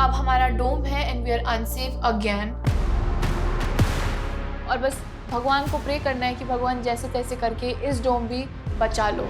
अब हमारा डोम है and we are unsafe again. और बस भगवान को प्रे करना है कि भगवान जैसे तैसे करके इस डोम भी बचा लो।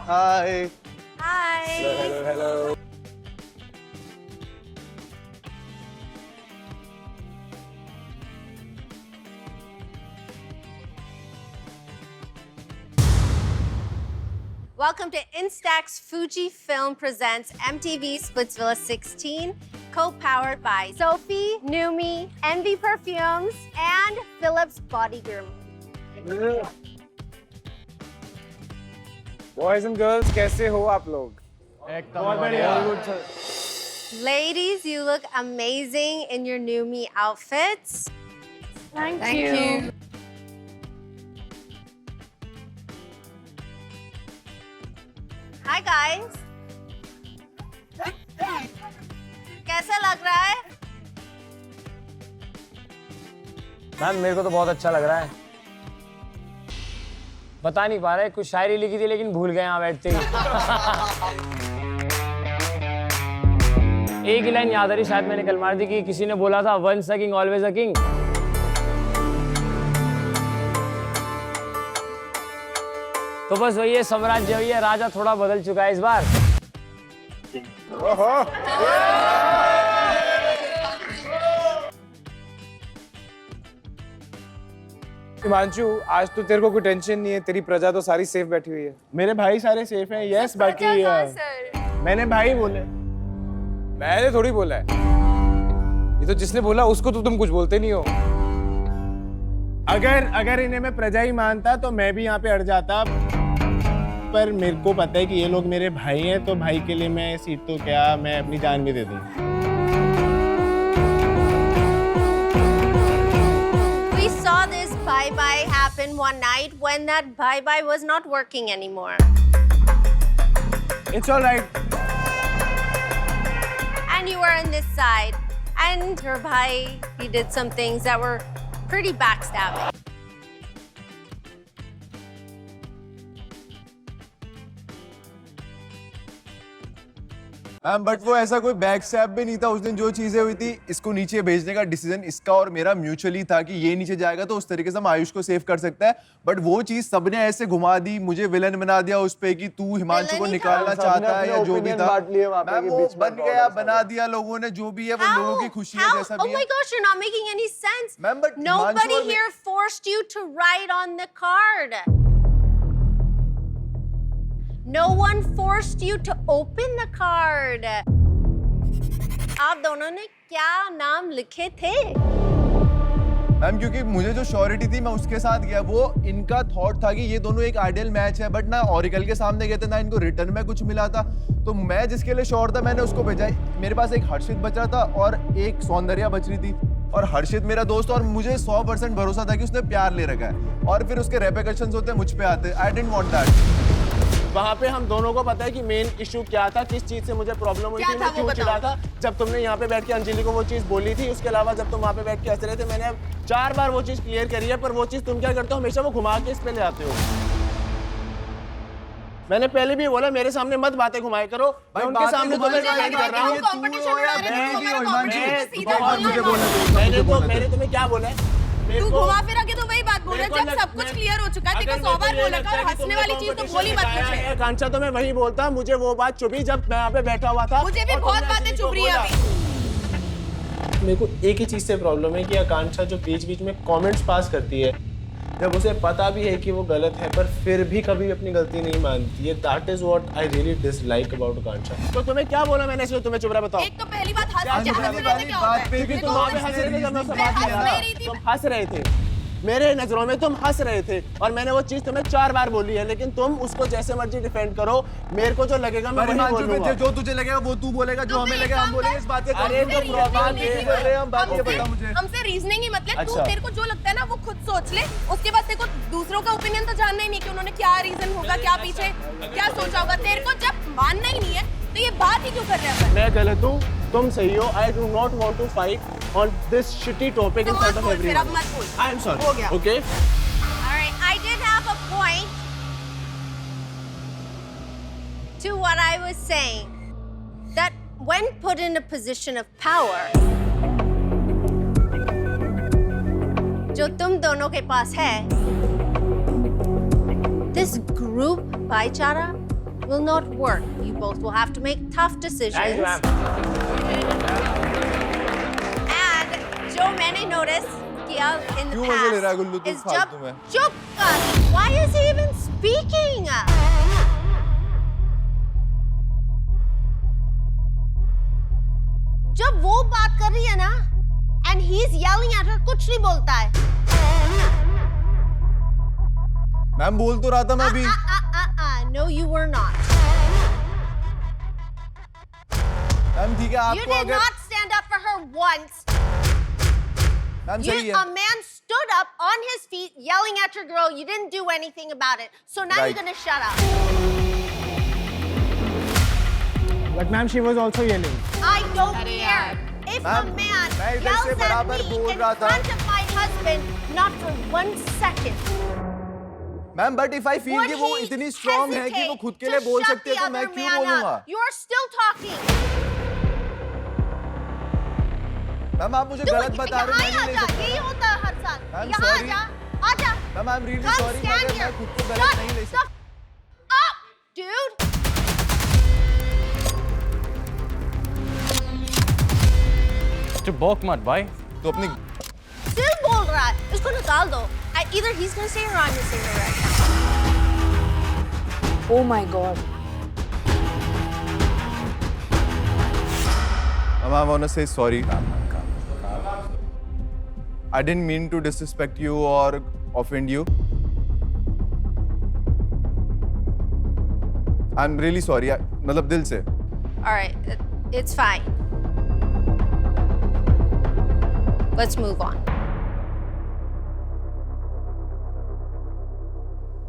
Hi. Hi. Hello. Welcome to Instax Fujifilm presents MTV Splitsvilla 16, co-powered by Sophie, Numi, Envy Perfumes, and Philips Body Grooming. Boys and girls, कैसे हो आप लोग? बहुत बढ़िया। Ladies, you look amazing in your Numi outfits. Thank you. Hi guys. कैसा लग रहा है? मैम मेरे को तो बहुत अच्छा लग रहा है। बता नहीं पा रहे, कुछ शायरी लिखी थी लेकिन भूल गए यहाँ बैठते ही। एक ही लाइन याद आ रही, शायद मैंने कल मार दी कि किसी ने बोला था once a king always a king. तो बस वही है, साम्राज्य वही है, राजा थोड़ा बदल चुका है इस बार। हिमांशु, आज तो तेरे को कोई टेंशन नहीं है, तेरी प्रजा तो सारी सेफ बैठी हुई है। मेरे भाई सारे सेफ हैं, यस। बाकी मैंने भाई बोले, मैंने थोड़ी बोला है, ये तो जिसने बोला उसको तो तुम कुछ बोलते नहीं हो। अगर इन्हें मैं प्रजा ही मानता तो मैं भी यहाँ पे अड़ जाता, पर मेरे को पता है कि ये लोग मेरे भाई हैं, तो भाई के लिए मैं सीट तो क्या, मैं अपनी जान भी दे दूँ। We saw this bye-bye happen one night when that bye-bye was not working anymore. It's all right. And you were on this side. And your bhai, he did some things that were pretty backstabbing. But वो ऐसा कोई back stab भी नहीं था उस दिन। जो चीजें हुई थी, इसको नीचे भेजने का डिसीजन इसका और मेरा म्यूचुअली था कि ये नीचे जाएगा तो उस तरीके से हम आयुष को सेव कर सकता है। बट वो चीज सबने ऐसे घुमा दी, मुझे विलन बना दिया उस पे कि तू हिमांशु को निकालना चाहता है या जो भी था। मैम वो बन गया, बना दिया लोगों ने, जो भी है वो लोगों की खुशी है जैसा भी है। Oh my gosh, you're not making any sense. Ma'am, but Nobody Himanshu here forced you to write on the card. No one forced you to open the card. आप दोनों ने क्या नाम लिखे थे? मैम क्योंकि मुझे जो श्योरिटी थी मैं उसके साथ गया, वो इनका थॉट था कि ये दोनों एक आइडियल मैच है, बट ना ऑरिकल के सामने गए थे ना इनको रिटर्न में कुछ मिला था। तो मैं जिसके लिए श्योर था मैंने उसको भेजा। मेरे पास एक हर्षित बच रहा था और एक सौंदर्या बच रही थी, और हर्षित मेरा दोस्त और मुझे 100% भरोसा था कि उसने प्यार ले रखा है, और फिर उसके रेपरकशंस होते हैं मुझ पे आते। I didn't want that. वहाँ पे हम दोनों को पता है कि मेन इशू क्या था, किस चीज से मुझे प्रॉब्लम हुई थी, मैं क्यों चिढ़ा था। जब तुमने यहाँ पे बैठ के अंजलि को वो चीज बोली थी, उसके अलावा जब तुम वहाँ पे बैठ के हंस रहे थे, मैंने 4 बार वो चीज क्लियर करी है, पर वो चीज तुम क्या करते हो, हमेशा वो घुमा के इस पे ले आते हो। मैंने पहले भी बोला मेरे सामने मत बातें घुमाए करो, मैं उनके सामने तुम्हें डिफेंड कर रहा हूँ। मैंने तुम्हें क्या बोला है? तू घुमा फिरा के तो वही बात बोल रहा है, जब सब कुछ क्लियर हो चुका है। तेरे को 100 बार बोला था, और हंसने वाली चीज तो बोली मत मुझे। कांचा तो मैं वही बोलता, मुझे वो बात चुभी जब मैं यहाँ पे बैठा हुआ था। मुझे भी बहुत बातें चुभ रही है अभी। मेरे को एक ही चीज से प्रॉब्लम है कि आकांक्षा जो बीच बीच में कमेंट्स पास करती है, जब उसे पता भी है कि वो गलत है, पर फिर भी कभी अपनी गलती नहीं मानती है। That is what I really dislike about Akanksha. तो तुम्हें क्या बोला मैंने, इसलिए तुम्हें चुप रहा बताओ। एक तो पहली बात हंस रहे थे क्या होता है? क्योंकि तुम वहां पे हंस रहे थे जब मैं उससे बात कर रहा था, तुम हंस रहे थे। मेरे नजरों में तुम हंस रहे थे और मैंने वो चीज तुम्हें 4 बार बोली है, लेकिन तुम उसको जैसे मर्जी डिफेंड करो, मेरे को जो लगेगा मैं वही बोलूंगा। जो तुझे लगेगा वो तू बोलेगा, जो हमें लगेगा हम बोलेंगे। इस बात अरे तो बात नहीं कर रहे हम, बात ये बता मुझे। हमसे रीजनिंग ही मतलब तू अच्छा। तेरे को जो लगता है ना वो खुद सोच ले, उसके बाद तेरे को दूसरों का ओपिनियन तो जानना ही नहीं कि उन्होंने क्या रीजन होगा, क्या पीछे क्या सोचा होगा। तेरे को जब मानना ही नहीं है तो ये बात ही क्यों कर रहे हैं? मैं गलत हूँ, तुम सही हो। I do not want to fight on this shitty topic in front of फिर अब everyone. मत बोल। I am sorry. हो गया। Okay? All right, I did have a point to what I was saying. That when put in a position of power, जो तुम दोनों के पास है, this group भाईचारा will not work. You both will have to make tough decisions. And जो मैंने notice किया in the क्यों मजे ले रहा है past गुल्लू तू is फालतू जब में? चुप कर. Why is he even speaking? जब वो बात कर रही है ना, and he's yelling at her, कुछ नहीं बोलता है. मैम बोल तो रहा था मैं अभी। No, you were not. Ma'am ठीक है, You आपको did अगर not stand up for her once. Ma'am You, सही a है। man stood up on his feet yelling at your girl. You didn't do anything about it. So now Right. you're gonna shut up. But ma'am, she was also yelling. I don't care. If a Ma'am, man मैं इधर से yells at बराबर me बोल in रहा था। front of my husband, not for 1 second. Ma'am but if I feel would कि वो he इतनी स्ट्रांग है कि वो खुद के लिए hesitate to बोल shut सकती है, the तो मैं other क्यों man बोलूंगा? up? You're still talking. Ma'am आप मुझे गलत बता रहे हो, मैं नहीं ले सकता। यही होता है हर साल। I'm यहाँ sorry. आजा। Ma'am I am really Come sorry, stand मगर here. मैं खुद को गलत नहीं ले Shut सकता। the up, dude. बॉक मत भाई। तो अपनी Still बोल रहा है। इसको निकाल दो. Either he's gonna say it or I'm gonna say it right now. Oh my God. Mama, I want to say sorry. I didn't mean to disrespect you or offend you. I'm really sorry. मतलब दिल से. All right, it's fine. Let's move on.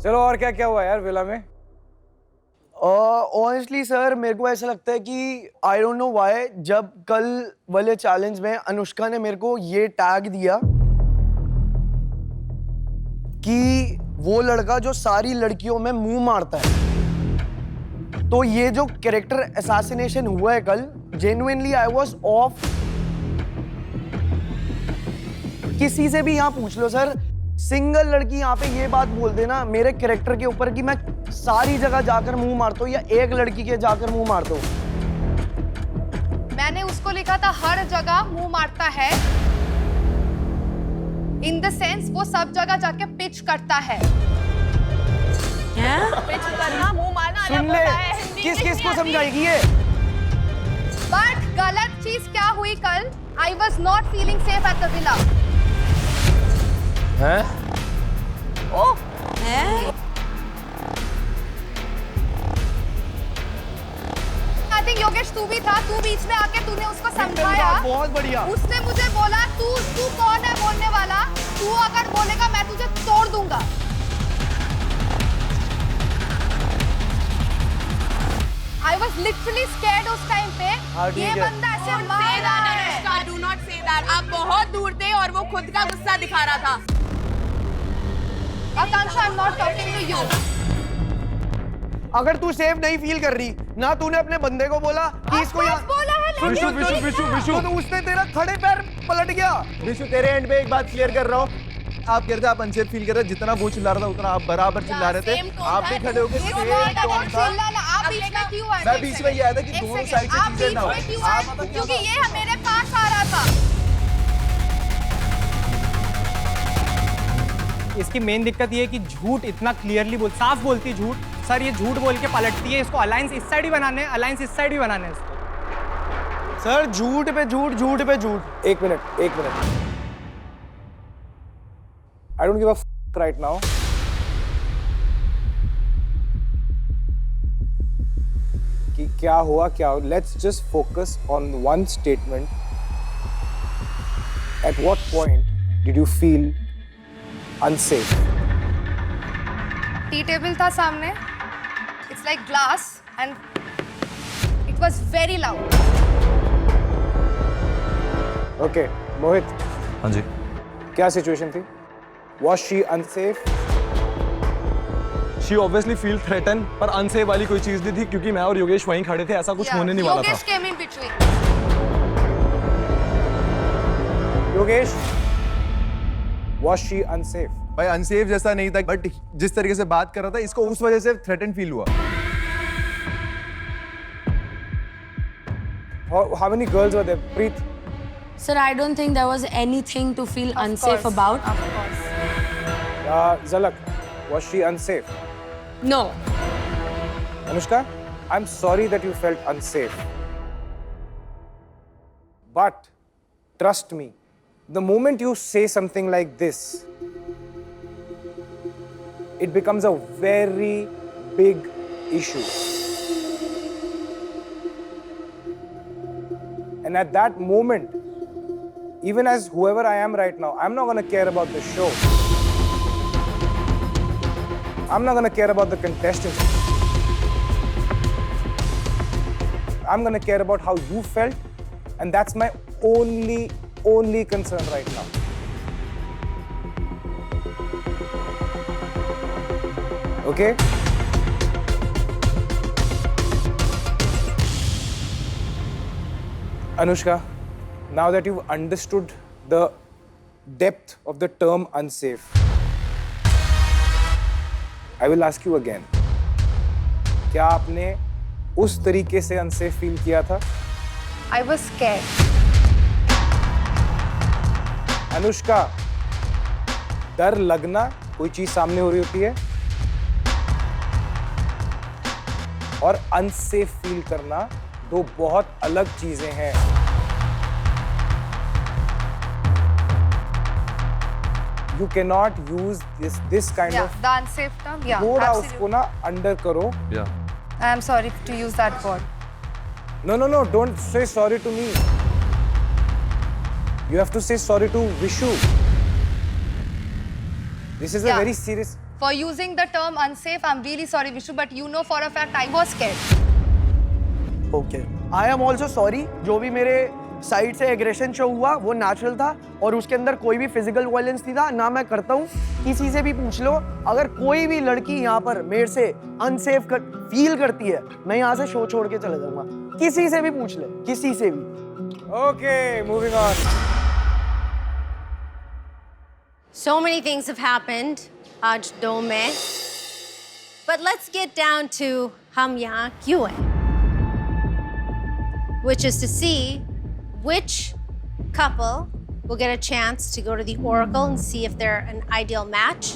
चलो और क्या क्या हुआ यार villa में? ऑनेस्टली सर मेरे को ऐसा लगता है कि आई डोंट नो व्हाई, जब कल वाले चैलेंज में अनुष्का ने मेरे को ये टैग दिया कि वो लड़का जो सारी लड़कियों में मुंह मारता है, तो ये जो कैरेक्टर असैसिनेशन हुआ है कल, जेन्युइनली आई वाज ऑफ। किसी से भी यहाँ पूछ लो सर, सिंगल लड़की यहाँ पे ये बात बोल देना मेरे कैरेक्टर के ऊपर कि मैं सारी जगह जाकर मुंह मारता हूँ या एक लड़की के जाकर मुंह मारता हूँ। मैंने उसको लिखा था हर जगह मुंह मारता है, इन द सेंस वो सब जगह जाके पिच करता है। पिच करना, मुंह मारना अलग सुन ले, होता है। हिंदी किस में किस को नहीं आती। समझाएगी ये? बट गलत चीज क्या हुई कल, I was not feeling safe at the villa. हैं? आई थिंक योगेश तू भी था, तू बीच में आके तूने उसको समझाया। बहुत बढ़िया। उसने मुझे बोला तू कौन है बोलने वाला, तू अगर बोलेगा मैं तुझे तोड़ दूंगा। आई वॉज लिटरली स्कैर्ड उस टाइम पे। ये बंदा ऐसे मार रहा है। Do not say that. आप बहुत दूर थे और वो खुद का गुस्सा दिखा रहा था। Akanksha, I am not talking to you. अगर तू सेफ नहीं फील कर रही ना, तूने अपने बंदे को बोला कि इसको यहाँ बोला है विशु, तो उसने तेरा खड़े पैर पलट गया। विशु तेरे एंड पे एक बात क्लियर कर रहा हूँ, आप कह रहे थे आप अनसेफ फील कर रहे थे, जितना वो चिल्ला रहा था उतना आप बराबर चिल्ला रहे थे। same tone आप था, भी खड़े होकर ये सेम बात टोन था। आप बीच में क्यों आए? मैं बीच में ये आया था कि दोनों साइड से आप चीजें बीच ना हो। में क्यों आए? क्योंकि ये मेरे पास आ रहा था। इसकी मेन दिक्कत ये है कि झूठ इतना क्लियरली साफ बोलती है झूठ। सर ये झूठ बोल के पलटती है। इसको अलायंस इस साइड ही बनाने हैं, अलायंस इस साइड ही बनाने हैं इसको। सर झूठ पे झूठ, झूठ पे झूठ। एक minute I don't give a f right now. कि क्या हुआ क्या हो. Let's just focus on one statement. At what point did you feel unsafe? Tea table था सामने. It's like glass and it was very loud. Okay, Mohit, हाँ जी. क्या situation थी? Was she unsafe? She obviously feel threatened, पर unsafe वाली कोई चीज नहीं थी क्योंकि मैं और योगेश वहीं खड़े थे, ऐसा कुछ होने नहीं वाला था. Yogesh came in between. Yogesh, was she unsafe? भाई अनसेफ जैसा नहीं था, बट जिस तरीके से बात कर रहा था इसको उस वजह से थ्रेटन फील हुआ. How many girls were there? Preet? Sir, I don't think there was anything to feel unsafe about. Of course. Zalak, was she unsafe? No. Anushka, I'm sorry that you felt unsafe. But trust me, the moment you say something like this, it becomes a very big issue. And at that moment, even as whoever I am right now, I'm not going to care about the show. I'm not going to care about the contestants. I'm going to care about how you felt, and that's my only concern right now. Okay? Anushka, now that you've understood the depth of the term unsafe, I will ask you again. क्या आपने उस तरीके से unsafe feel किया था? I was scared. Anushka, डर लगना कोई चीज सामने हो रही होती है और unsafe feel करना दो बहुत अलग चीजें हैं. You cannot use this kind of. The unsafe term. Yeah. थोड़ा absolutely. उसको ना अंडर करो. I am sorry to use that word. No, don't say sorry to me. You have to say sorry to Vishu. This is a Yeah. very serious. For using the term unsafe, I'm really sorry, Vishu, but you know for a fact I was scared. Okay I am also sorry. जो भी मेरे side से aggression show हुआ वो natural था और उसके अंदर कोई भी फिजिकल वायलेंस नहीं था ना. मैं करता हूँ, किसी से भी पूछ लो. अगर कोई भी लड़की यहाँ पर मेरे से अनसेफ फील करती है, मैं यहाँ से शो छोड़ के चले जाऊंगा. किसी से भी पूछ ले, किसी से भी. Okay, moving on. So many things have happened आज दो में. But let's get down to हम यहाँ क्यों हैं? Which is to see which couple will get a chance to go to the Oracle and see if they're an ideal match.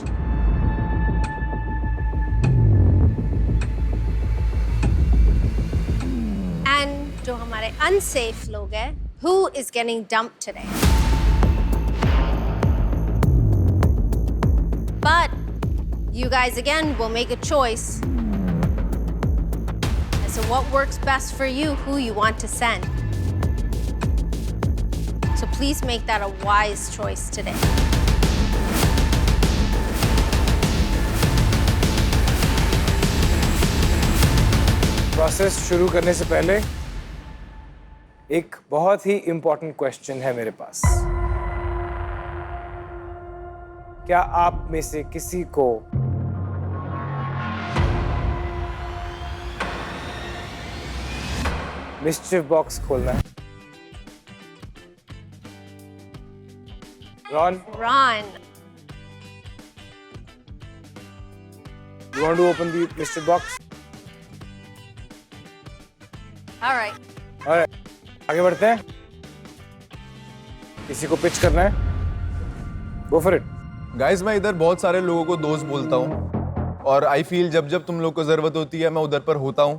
And जो हमारे unsafe लोग हैं, who is getting dumped today? But you guys again will make a choice as to what works best for you, who you want to send. So please make that a wise choice today. Process शुरू करने से पहले एक बहुत ही important question है मेरे पास. क्या आप में से किसी को मिस्चिफ बॉक्स खोलना है? Ron, Ron. you want to open the mystery box? All right. Alright, आगे बढ़ते हैं. किसी को पिच करना है? Go for it. गाइस, मैं इधर बहुत सारे लोगों को दोस्त बोलता हूँ और आई फील जब जब तुम लोग को जरूरत होती है मैं उधर पर होता हूँ.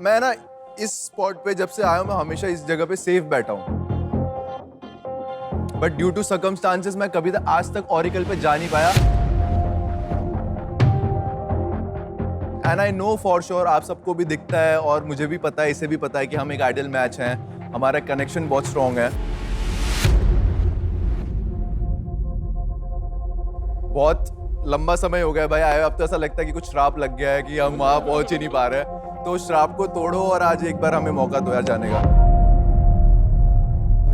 मैं ना इस स्पॉट पे जब से आया हूँ मैं हमेशा इस जगह पे सेफ बैठा हूँ. बट ड्यू टू सर्कमस्टांसेस मैं कभी तक आज तक ओरेकल पे जा नहीं पाया। And I know for sure आप सबको भी दिखता है और मुझे भी पता है, इसे भी पता है कि हम एक आइडियल मैच हैं, हमारा कनेक्शन बहुत स्ट्रॉन्ग है। बहुत लंबा समय हो गया भाई आए, अब तो ऐसा लगता है कि कुछ श्राप लग गया है कि हम वहां पहुंच ही नहीं पा रहे। तो श्राप को तोड़ो और आज एक बार हमें मौका दो यार जाने का।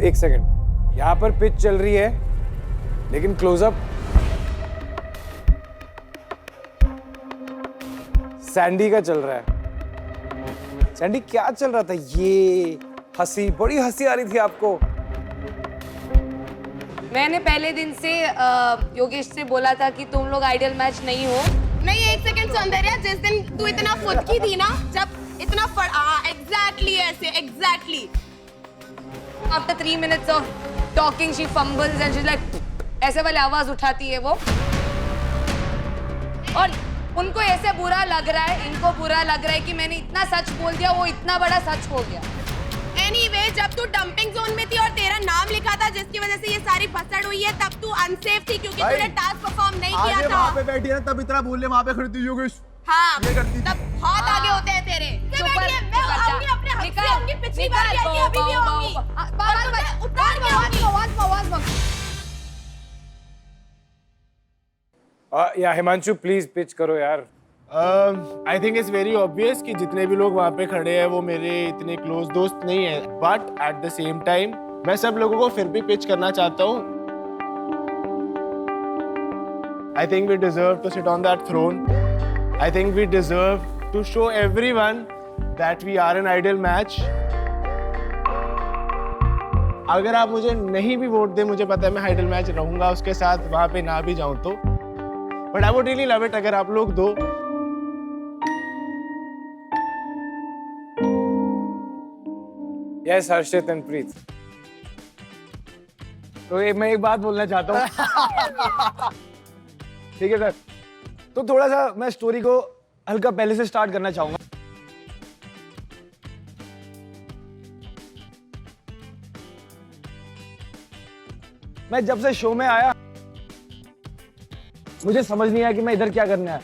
एक सेकंड, यहाँ पर पिच चल रही है लेकिन क्लोजअप सैंडी का चल रहा है। सैंडी क्या चल रहा था? ये हंसी, बड़ी हंसी आ रही थी आपको। मैंने पहले दिन से योगेश से बोला था कि तुम लोग आइडियल मैच नहीं हो। नहीं, एक सेकंड सौंदर्या, जिस दिन तू इतना फुदकी थी ना, जब इतना एग्जैक्टली ऐसे exactly after 3 minutes of talking she fumbles and she's like ऐसे वाली आवाज उठाती है वो, और उनको ऐसे बुरा लग रहा है, इनको बुरा लग रहा है कि मैंने इतना सच बोल दिया, वो इतना बड़ा सच हो गया। एनीवे, जब तू डंपिंग जोन में थी और तेरा नाम लिखा था जिसकी वजह से ये सारी फसड़ हुई है, तब तू अनसेफ थी क्योंकि तूने टास्क परफॉर्म नहीं किया था। वहां पे बैठी है तब इतना बोलने वहां पे खड़ी थी योगेश। हाँ, तब हाथ आगे होते हैं तेरे। मैं आऊंगी अपने हक से, आऊंगी, पिछली बार भी आई थी, अभी भी आऊंगी। उतार के आऊंगी। या हिमांशु प्लीज पिच करो यार। I think it's very obvious कि जितने भी लोग वहाँ पे खड़े हैं वो मेरे इतने क्लोज दोस्त नहीं है, but at the same time मैं सब लोगों को फिर भी पिच करना चाहता हूँ। I think we deserve to sit on that throne. I think we deserve to show everyone that we are an ideal match. अगर आप मुझे नहीं भी वोट दें, मुझे पता है मैं आइडियल मैच रहूंगा उसके साथ, वहाँ पे ना भी जाऊँ तो, but I would really love it अगर आप लोग दो। यस हर्षित एंड प्रीत। तो ये मैं एक बात बोलना चाहता हूँ। ठीक है सर, तो थोड़ा सा मैं स्टोरी को हल्का पहले से स्टार्ट करना चाहूंगा। मैं जब से शो में आया मुझे समझ नहीं आया कि मैं इधर क्या करने आया।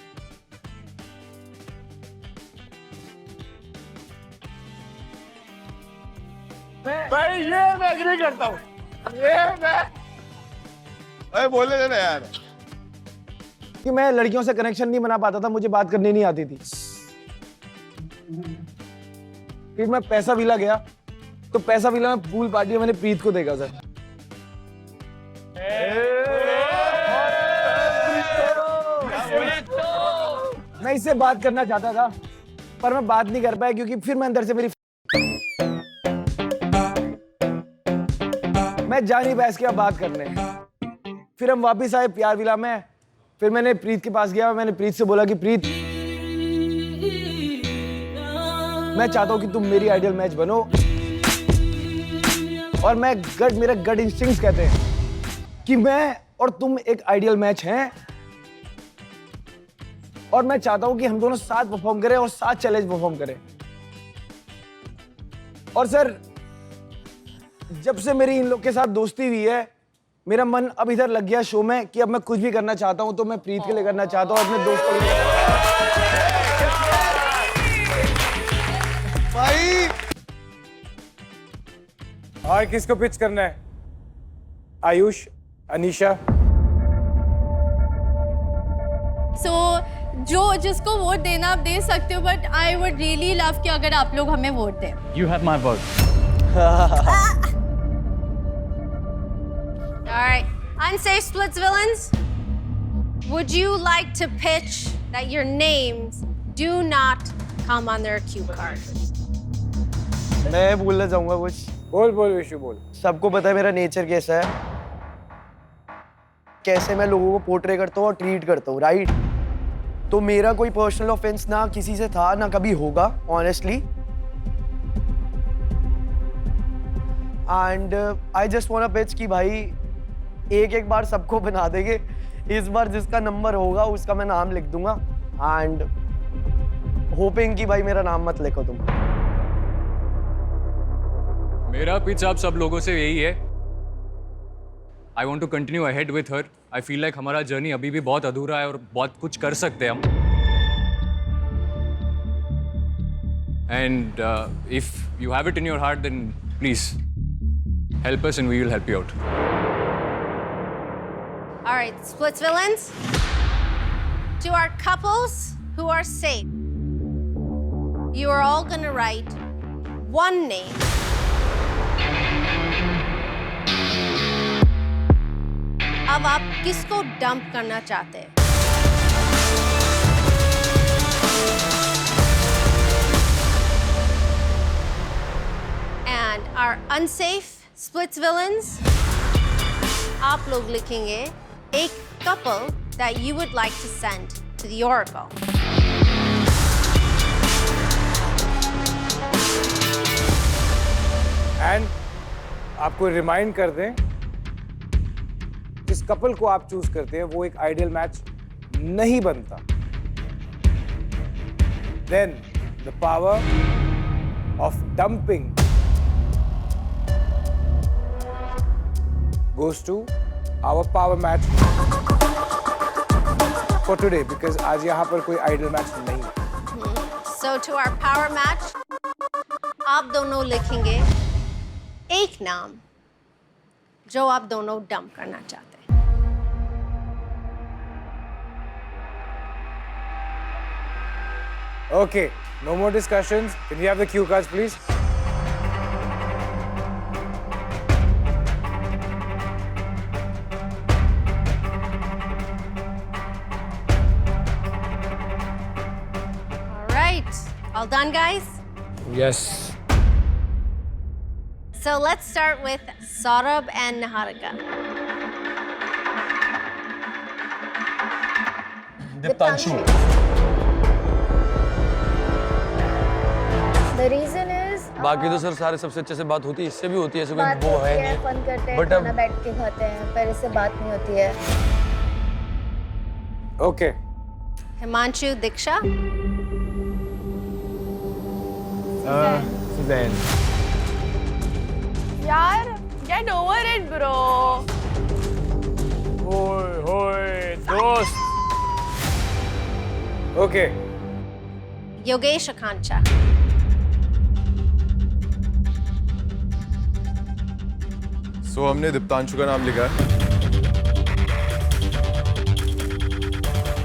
भाई ये मैं एग्री करता हूँ, ये मैं अरे बोलने देना यार कि मैं लड़कियों से कनेक्शन नहीं बना पाता था, मुझे बात करनी नहीं आती थी। फिर मैं पैसा विला गया, तो पैसा विला में पूल पार्टी में मैंने प्रीत को देखा सर। मैं इससे बात करना चाहता था पर मैं बात नहीं कर पाया क्योंकि फिर मैं अंदर से मैं जा नहीं पाया इसके बाद बात करने। फिर हम वापस आए प्यार विला में, फिर मैंने प्रीत के पास गया, मैंने प्रीत से बोला कि प्रीत मैं चाहता हूं कि तुम मेरी आइडियल मैच बनो, और मेरा गट इंस्टिंक्ट्स कहते हैं कि मैं और तुम एक आइडियल मैच हैं, और मैं चाहता हूं कि हम दोनों साथ परफॉर्म करें और साथ चैलेंज परफॉर्म करें। और सर जब से मेरी इन लोग के साथ दोस्ती हुई है, मेरा मन अब इधर लग गया शो में कि अब मैं कुछ भी करना चाहता हूं तो मैं प्रीत के लिए करना चाहता हूं, अपने दोस्त के लिए। भाई और किसको पिच करना है? आयुष, अनीशा। जो जिसको वोट देना आप दे सकते हो, but I would really love कि अगर आप लोग हमें वोट दें। You have my vote. All right, unsafe splits villains. Would you like to pitch that your names do not come on their cue card? मैं बोलना चाहूंगा कुछ। बोल विशु बोल। सबको पता है मेरा नेचर कैसा है, कैसे मैं लोगों को पोर्ट्रे करता हूँ और ट्रीट करता हूँ, राइट? तो मेरा कोई पर्सनल ऑफेंस ना किसी से था ना कभी होगा, honestly. And I just want pitch कि भाई एक बार सबको बना देंगे, इस बार जिसका नंबर होगा उसका मैं नाम लिख दूंगा, एंड होपिंग कि भाई मेरा नाम मत लिखो तुम। मेरा पिच आप सब लोगों से यही है I want to continue ahead with her. I feel like हमारा जर्नी अभी भी बहुत अधूरा है और बहुत कुछ कर सकते हैं हम. And if you have it in your heart, then please help us and we will help you out. All right, Splits Villains. To our couples who are safe, you are all gonna write one name. अब आप किसको dump करना चाहते हैं? And our unsafe Splits Villains, आप लोग लिखेंगे एक couple that you would like to send to the Oracle. And आपको रिमाइंड कर दें, जिस कपल को आप चूज करते हैं वो एक आइडियल मैच नहीं बनता. Then the power of dumping goes to our power match for today because आज यहाँ पर कोई आइडियल मैच नहीं है. So to our power match, आप दोनों लिखेंगे एक नाम जो आप दोनों डंप करना चाहते हैं. Okay, no more discussions. Can we have the cue cards, please? All right, all done, guys? Yes. So let's start with Saurabh and Niharika. Diptanshu. The reason is बाकी तो सर सारे सबसे अच्छे से बात होती है, इससे भी होती है, ऐसे बात कोई वो होती है है, नहीं. फन करते हैं, But खाना बैठ के खाते हैं, पर इससे बात नहीं होती है. Okay. Himanshu, Diksha. Suzanne. यार get over it bro. होए दोस्त. Okay. Yogesh Akanksha. So हमने दीप्तांशु का नाम लिखा है.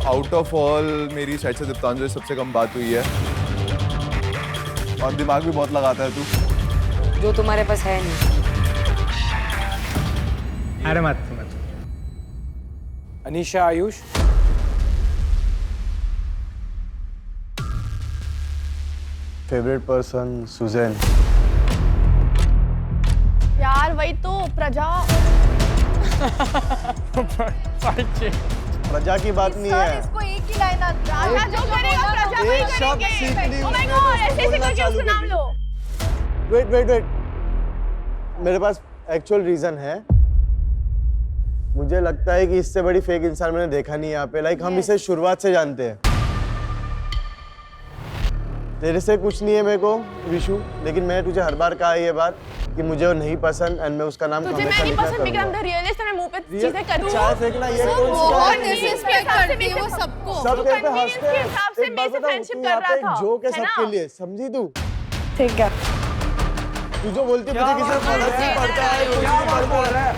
आउट ऑफ ऑल मेरी साइड से दीप्तांशु से सबसे कम बात हुई है और दिमाग भी बहुत लगाता है तू. जो तुम्हारे पास है नहीं. अरे मत. Anisha, Ayush. Favourite person Suzanne. यार वही तो प्रजा. प्रजा की बात नहीं है. इसको एक ही लाइन राजा जो करेगा प्रजा वही करेंगे. Oh my God, ऐसे करके उसका नाम लो. वेट मेरे पास एक्चुअल रीजन है. मुझे लगता है कि इससे बड़ी फेक इंसान मैंने देखा नहीं यहाँ पे. लाइक हम इसे शुरुआत से जानते हैं. तेरे से कुछ नहीं है मेरे को विशु, लेकिन मैंने तुझे हर बार कहा ये बात कि मुझे वो नहीं पसंद एंड मैं उसका नाम तुझे मैं नहीं पसंद विक्रम द रियलिस्ट. मैं मुंह पे चीजें करूं. चाय फेंकना ये कौन सी बहुत बात है? डिसरिस्पेक्ट करती है वो सबको. सब तेरे पे हंसते हैं. हिसाब से एक बात मेरे से बताऊं, फ्रेंडशिप तू कर यहाँ रहा पे था. एक जोक है है ना? सबके लिए, समझी तू? ठीक है. तू जो बोलती है मुझे किसी से फर्क नहीं पड़ता है. कुछ नहीं पड़ता है.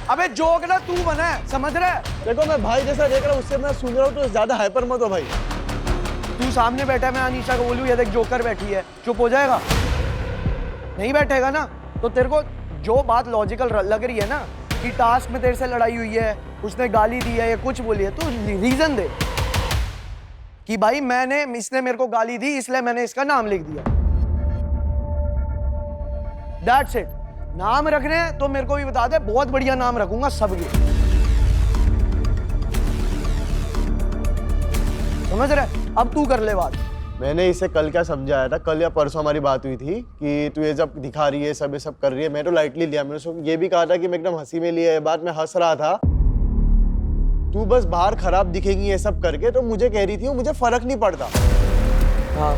अबे जोक ना तू बना है, समझ रहा है? देखो मैं भाई जैसा देख रहा हूँ, उससे मैं सुन रहा हूँ, तो ज्यादा हाइपर मत हो भाई. तू सामने बैठा है, मैं अनीशा को बोलूँ ये देख जोकर बैठी है, चुप हो जाएगा? नहीं बैठेगा ना. तो तेरे को जो बात लॉजिकल लग रही है ना कि टास्क में तेरे से लड़ाई हुई है, उसने गाली दी है या कुछ बोली है, तो रीजन दे कि भाई इसने मेरे को गाली दी इसलिए मैंने इसका नाम लिख दिया. That's it. नाम रखने हैं तो मेरे को भी बता दे, बहुत बढ़िया नाम रखूंगा सबके. समझ रहे? अब तू कर ले बात. मैंने इसे कल क्या समझाया था, कल या परसों हमारी बात हुई थी कि तू ये जब दिखा रही है सब ये सब कर रही है, मैं तो लाइटली लिया. मैंने उसको ये भी कहा था कि मैं एकदम हंसी में लिया ये बात, मैं हंस रहा था. तू बस बाहर खराब दिखेगी ये सब करके, तो मुझे कह रही थी मुझे फर्क नहीं पड़ता. हाँ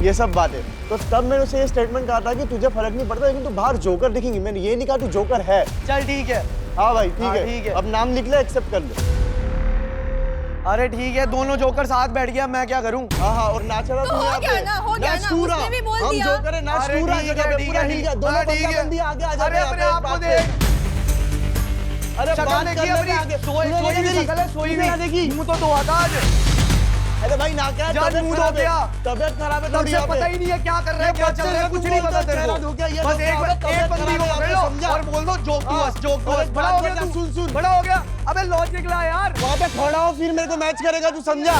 ये सब बातें। तो तब मैंने उसे ये स्टेटमेंट कहा था कि तुझे फर्क नहीं पड़ता, लेकिन तू बाहर जोकर दिखेंगी। मैंने ये नहीं कहा तू जोकर है। चल ठीक है। हाँ भाई ठीक है, ठीक है। अब नाम लिख ले, एक्सेप्ट कर ले। अरे ठीक है, दोनों जोकर साथ बैठ गया, मैं क्या करूं? हाँ हाँ, और नाच रहा तो हो गया ना, हो गया ना, उसने भी बोल दिया। हम जोकर है, नाच अरे पूरा ठीक है, जगह पे ठीक पूरा है, हिल गया। ठीक दोनों है, ठीक है। बंदी आगे आ जाते अरे हैं अपने यहाँ आप पे को बात देख। पे। अरे शक्ल बात देखिए करने अपनी, में आगे। सोई तूने हुई देखी? शक्ल है, सोई तूने हुई। देखी? मुंह तो धोआ था आज। अरे भाई ना क्या, जब तबीयत मुंह खराब धो गया। है, तबीयत खराब है तब थोड़ी से यहाँ पे। पता ही नहीं है क्या कर रहे हैं, क्या चल रहा है, कुछ नहीं पता तेरे को। बस एक बंदी को पकड़ लो और बोल दो joke to us, joke to us. बड़ा हो गया तू, सुन बड़ा हो गया। अबे लॉजिक ला यार। वहाँ पे खड़ा हो, फिर मेरे को मैच करेगा, तू समझा?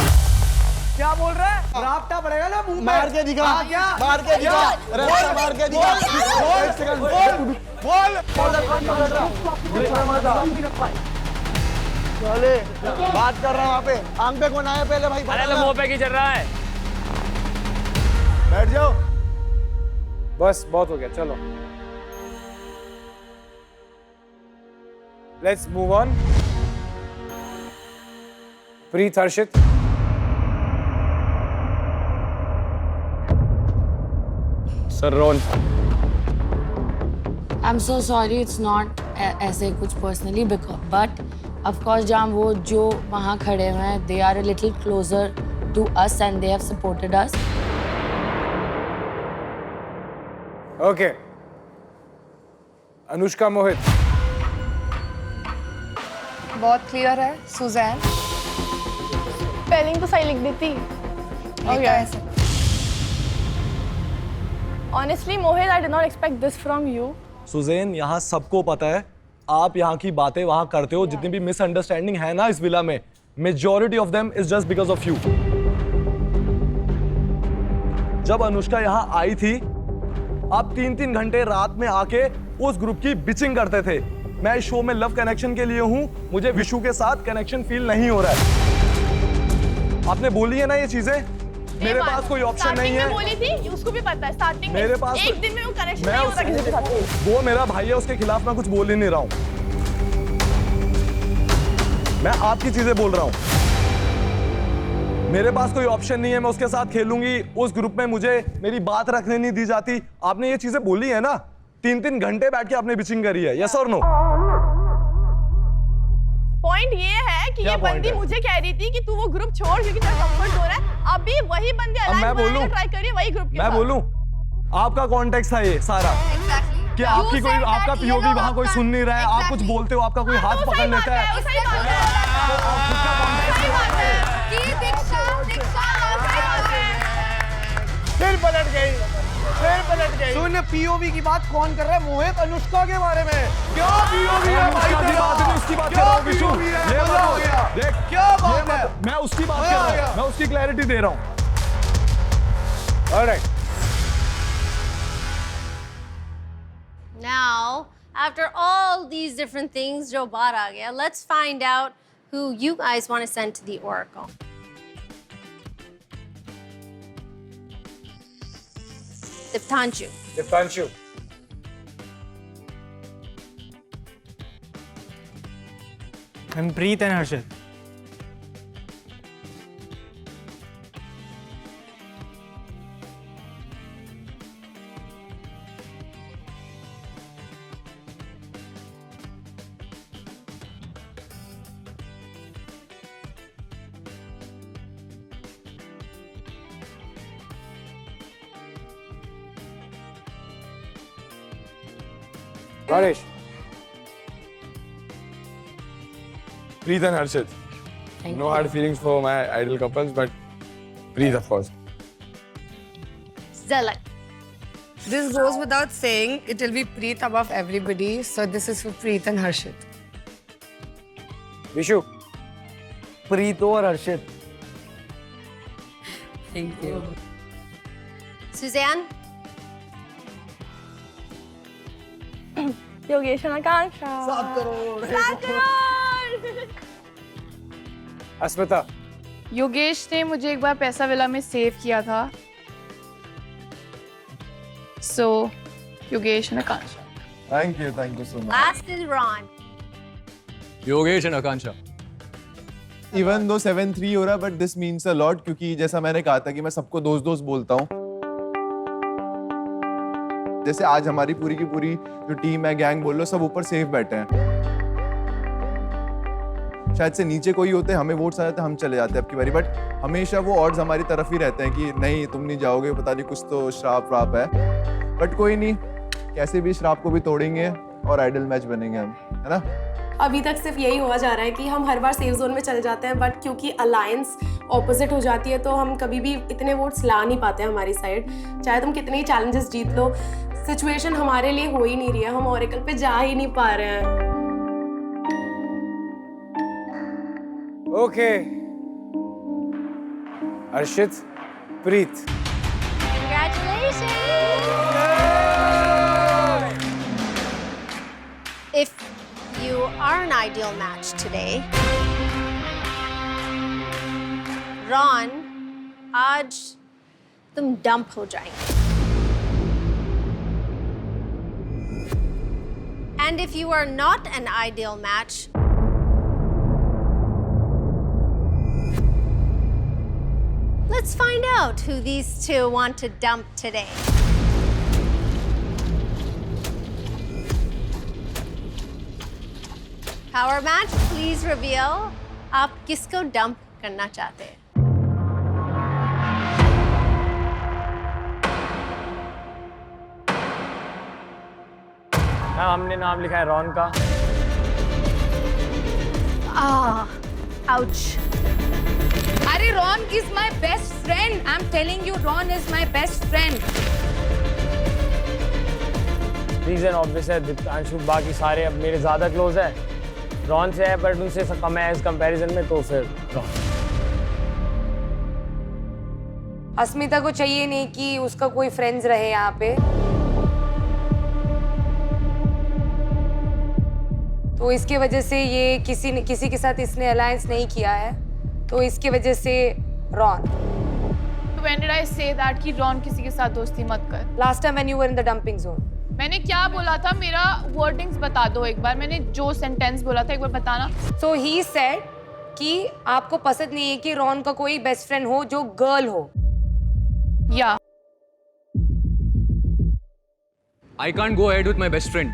क्या बोल रहा है? राफ्टा पड़ेगा ना मुंह पे। मार के दिखा, हाँ, क्या? मार के दिखा, रास्ता मार के दिखा। एक सेकंड, चले, बात कर रहा हूँ वहाँ पे। आंख पे कौन आया पहले भाई? अरे तो मुंह पे की चल रहा है। बैठ जाओ। बस बहुत हो गया, चलो let's move on. Preet, Harshit, sir Ron. I'm so sorry, it's not ऐसे कुछ personally, but of course जहाँ वो जो वहाँ खड़े हुए हैं, they are a little closer to us and they have supported us. Okay. Anushka, Mohit. बहुत क्लियर है सुजैन। स्पेलिंग तो सही लिख देती। ऐसे Honestly, Mohit, I did not expect this from you. Suzanne, यहाँ सबको पता है आप यहाँ की बातें वहाँ करते हो। जितनी भी मिसअंडरस्टैंडिंग है ना इस विला में, majority of them is just because of you. जब अनुष्का यहाँ आई थी, आप 3-3 घंटे रात में आके उस ग्रुप की बिचिंग करते थे। मैं इस शो में लव कनेक्शन के लिए हूँ, मुझे विशु के साथ कनेक्शन फील नहीं हो रहा है। आपने बोली है ना ये चीजें, मेरे पास कोई ऑप्शन नहीं है। बोली थी, उसको भी पता है स्टार्टिंग में। मेरे पास एक दिन में वो कनेक्शन मैं नहीं होता किसी के साथ। वो मेरा भाई है, उसके खिलाफ मैं कुछ बोल ही नहीं रहा हूँ। मैं आपकी चीजें बोल रहा हूँ। मेरे पास कोई ऑप्शन नहीं है, मैं उसके साथ खेलूंगी। उस ग्रुप में मुझे मेरी बात रखने नहीं दी जाती। आपने ये चीजें बोली है ना, 3-3 घंटे बैठ के आपने बिचिंग करी है। यस और नो? पॉइंट ये है कि क्या ये point बंदी है? मुझे कह रही थी कि तू वो ग्रुप छोड़ क्योंकि तेरा कंफर्ट हो रहा है। अभी वही बंदी अब मैं बोलूं? ट्राई करिए वही ग्रुप के मैं साथ। बोलूं? आपका कॉन्टेक्स्ट था ये सारा कि आपकी कोई, आपका पीओवी वहां कोई सुन नहीं रहा है। आप कुछ बोलते हो, आपका कोई हाथ पकड़ लेता है। सही बात फिर पलट गई, फिर पलट गई। सुन, पीओवी की बात कौन कर रहा है? मोहित, अनुष्का के बारे में। क्या पीओवी है भाई अनुष्का की तेरा? बात नहीं, उसकी बात कर क्या रहा हूं विशु। POV है? ये मजा मत हो गया। देख, क्या बात है? मैं उसकी बात मजा कर हो रहा गया। हूं, मैं उसकी क्लैरिटी दे रहा हूं। Alright. Now, after all these different things, जो बाहर आ गया, let's find out who you guys want to send to the Oracle. Diptanshu. Deepanshu. And Preet and Harshit. Ganesh. Preet and Harshit. No hard feelings for my idol couples, but Preet, of course. Zalak. This goes without saying, it will be Preet above everybody. So this is for Preet and Harshit. Vishu. प्रीत और हर्षित। Thank you. Suzanne. Yogesh और आकांक्षा। 7 करोड़। 7 करोड़। अस्मिता। योगेश ने मुझे एक बार पैसा villa में save किया था, सो योगेश और आकांक्षा। Thank you so much. Last is Ron. Yogesh and Akanksha. Even though 7-3 हो रहा है, but this means a lot क्योंकि जैसा मैंने कहा था कि मैं सबको दोस्त बोलता हूँ। जैसे आज हमारी पूरी की पूरी जो टीम है, गैंग बोल लो, सब ऊपर सेफ बैठे हैं। शायद से नीचे कोई होते, हमें वोट्स आ जाते, हम चले जाते अब की बारी, बट हमेशा वो ऑड्स हमारी तरफ ही रहते हैं कि नहीं तुम नहीं जाओगे, पता नहीं कुछ तो श्राप व्राप है। बट कोई नहीं, कैसे भी श्राप को भी तोड़ेंगे और आइडल मैच बनेंगे हम, है ना। अभी तक सिर्फ यही हुआ जा रहा है कि हम हर बार सेफ जोन में चले जाते हैं, बट क्योंकि अलायंस ऑपोजिट हो जाती है तो हम कभी भी इतने वोट्स ला नहीं पाते हैं हमारी साइड। चाहे तुम कितने ही चैलेंजेस जीत लो, सिचुएशन हमारे लिए हो ही नहीं रही है, हम ऑरेकल पे जा ही नहीं पा रहे हैं। Okay Arshit, Preet, Congratulations! If you are an ideal match today, Ron, आज तुम डंप हो जाएंगे। And if you are not an ideal match, let's find out who these two want to dump today. Power match, please reveal आप किसको dump करना चाहते हैं। हमने नाम लिखा है रॉन का। ouch. अरे Ron is my best friend. I'm telling you, Ron is my best friend. Reason obvious है, दीप्तांशु बाकी सारे अब मेरे ज्यादा क्लोज है, रॉन से है बट उनसे कम है इस कंपैरिजन में, तो फिर रॉन। अस्मिता को चाहिए नहीं कि उसका कोई फ्रेंड्स रहे यहाँ पे, तो इसके वजह से ये किसी के साथ इसने अलायंस नहीं किया है, तो इसके वजह से Ron. When did I say that कि रॉन किसी के साथ दोस्ती मत कर? Last time when you were in the dumping zone. मैंने क्या बोला था, मेरा वर्डिंग्स बता दो एक बार, मैंने जो सेंटेंस बोला था एक बार बताना। So he said कि आपको पसंद नहीं है कि रॉन का कोई बेस्ट फ्रेंड हो जो गर्ल हो। या I can't go ahead with my best friend.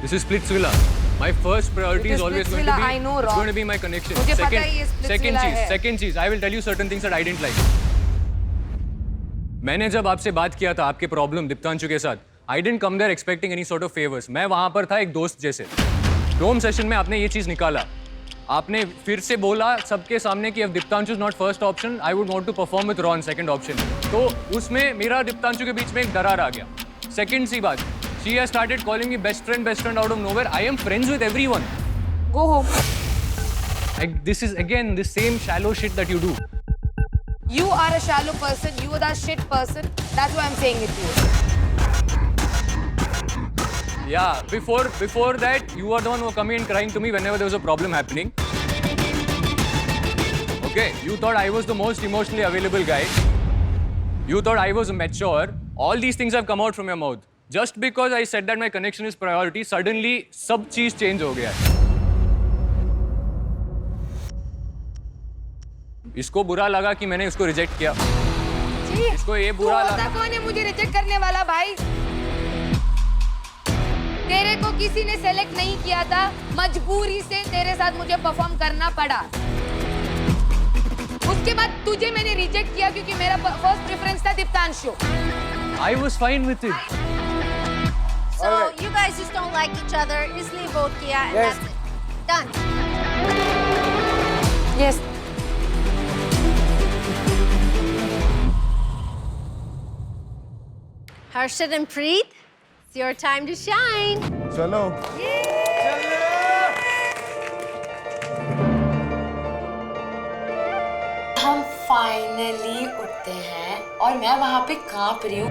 This is Splitsvilla. My first priority is always going to be, I know, it's going to be my connection. मुझे पता है ये Splitsvilla है। Second चीज, I will tell you certain things that I didn't like. मैंने जब आपसे बात किया था आपके प्रॉब्लम दीप्तांशु के साथ, I didn't come there expecting any sort of favors. मैं वहां पर था एक दोस्त जैसे। डोम सेशन में आपने ये चीज निकाला, आपने फिर से बोला सबके सामने कि if Diptanshu is not first option, I would want to perform with Ron second option. तो उसमें मेरा दीप्तांशु के बीच में एक दरार आ गया। सेकंड सी बात, she has started calling me best friend out of nowhere. I am friends with everyone. Go home. This is again the same shallow shit that you do. You are a shallow person. You are that shit person. That's why I'm saying it to you. Yeah, before that, you are the one who were coming and crying to me whenever there was a problem happening. Okay, you thought I was the most emotionally available guy. You thought I was mature. All these things have come out from your mouth. Just because I said that my connection is priority, suddenly सब चीज change हो गया। इसको बुरा लगा कि मैंने उसको रिजेक्ट किया। इसको ये बुरा लगा। कौन है मुझे रिजेक्ट करने वाला भाई? तेरे को किसी ने सेलेक्ट नहीं किया था, मजबूरी से तेरे साथ मुझे परफॉर्म करना पड़ा। उसके बाद तुझे मैंने रिजेक्ट किया क्योंकि मेरा फर्स्ट प्रेफरेंस था Diptanshu. I was fine with it. So you guys just don't like each other, इसलिए vote किया and that's it. Done. Yes. Harshit and Preet, it's your time to shine. चलो। हम फाइनली उठते हैं और मैं वहां पे कांप रही हूँ।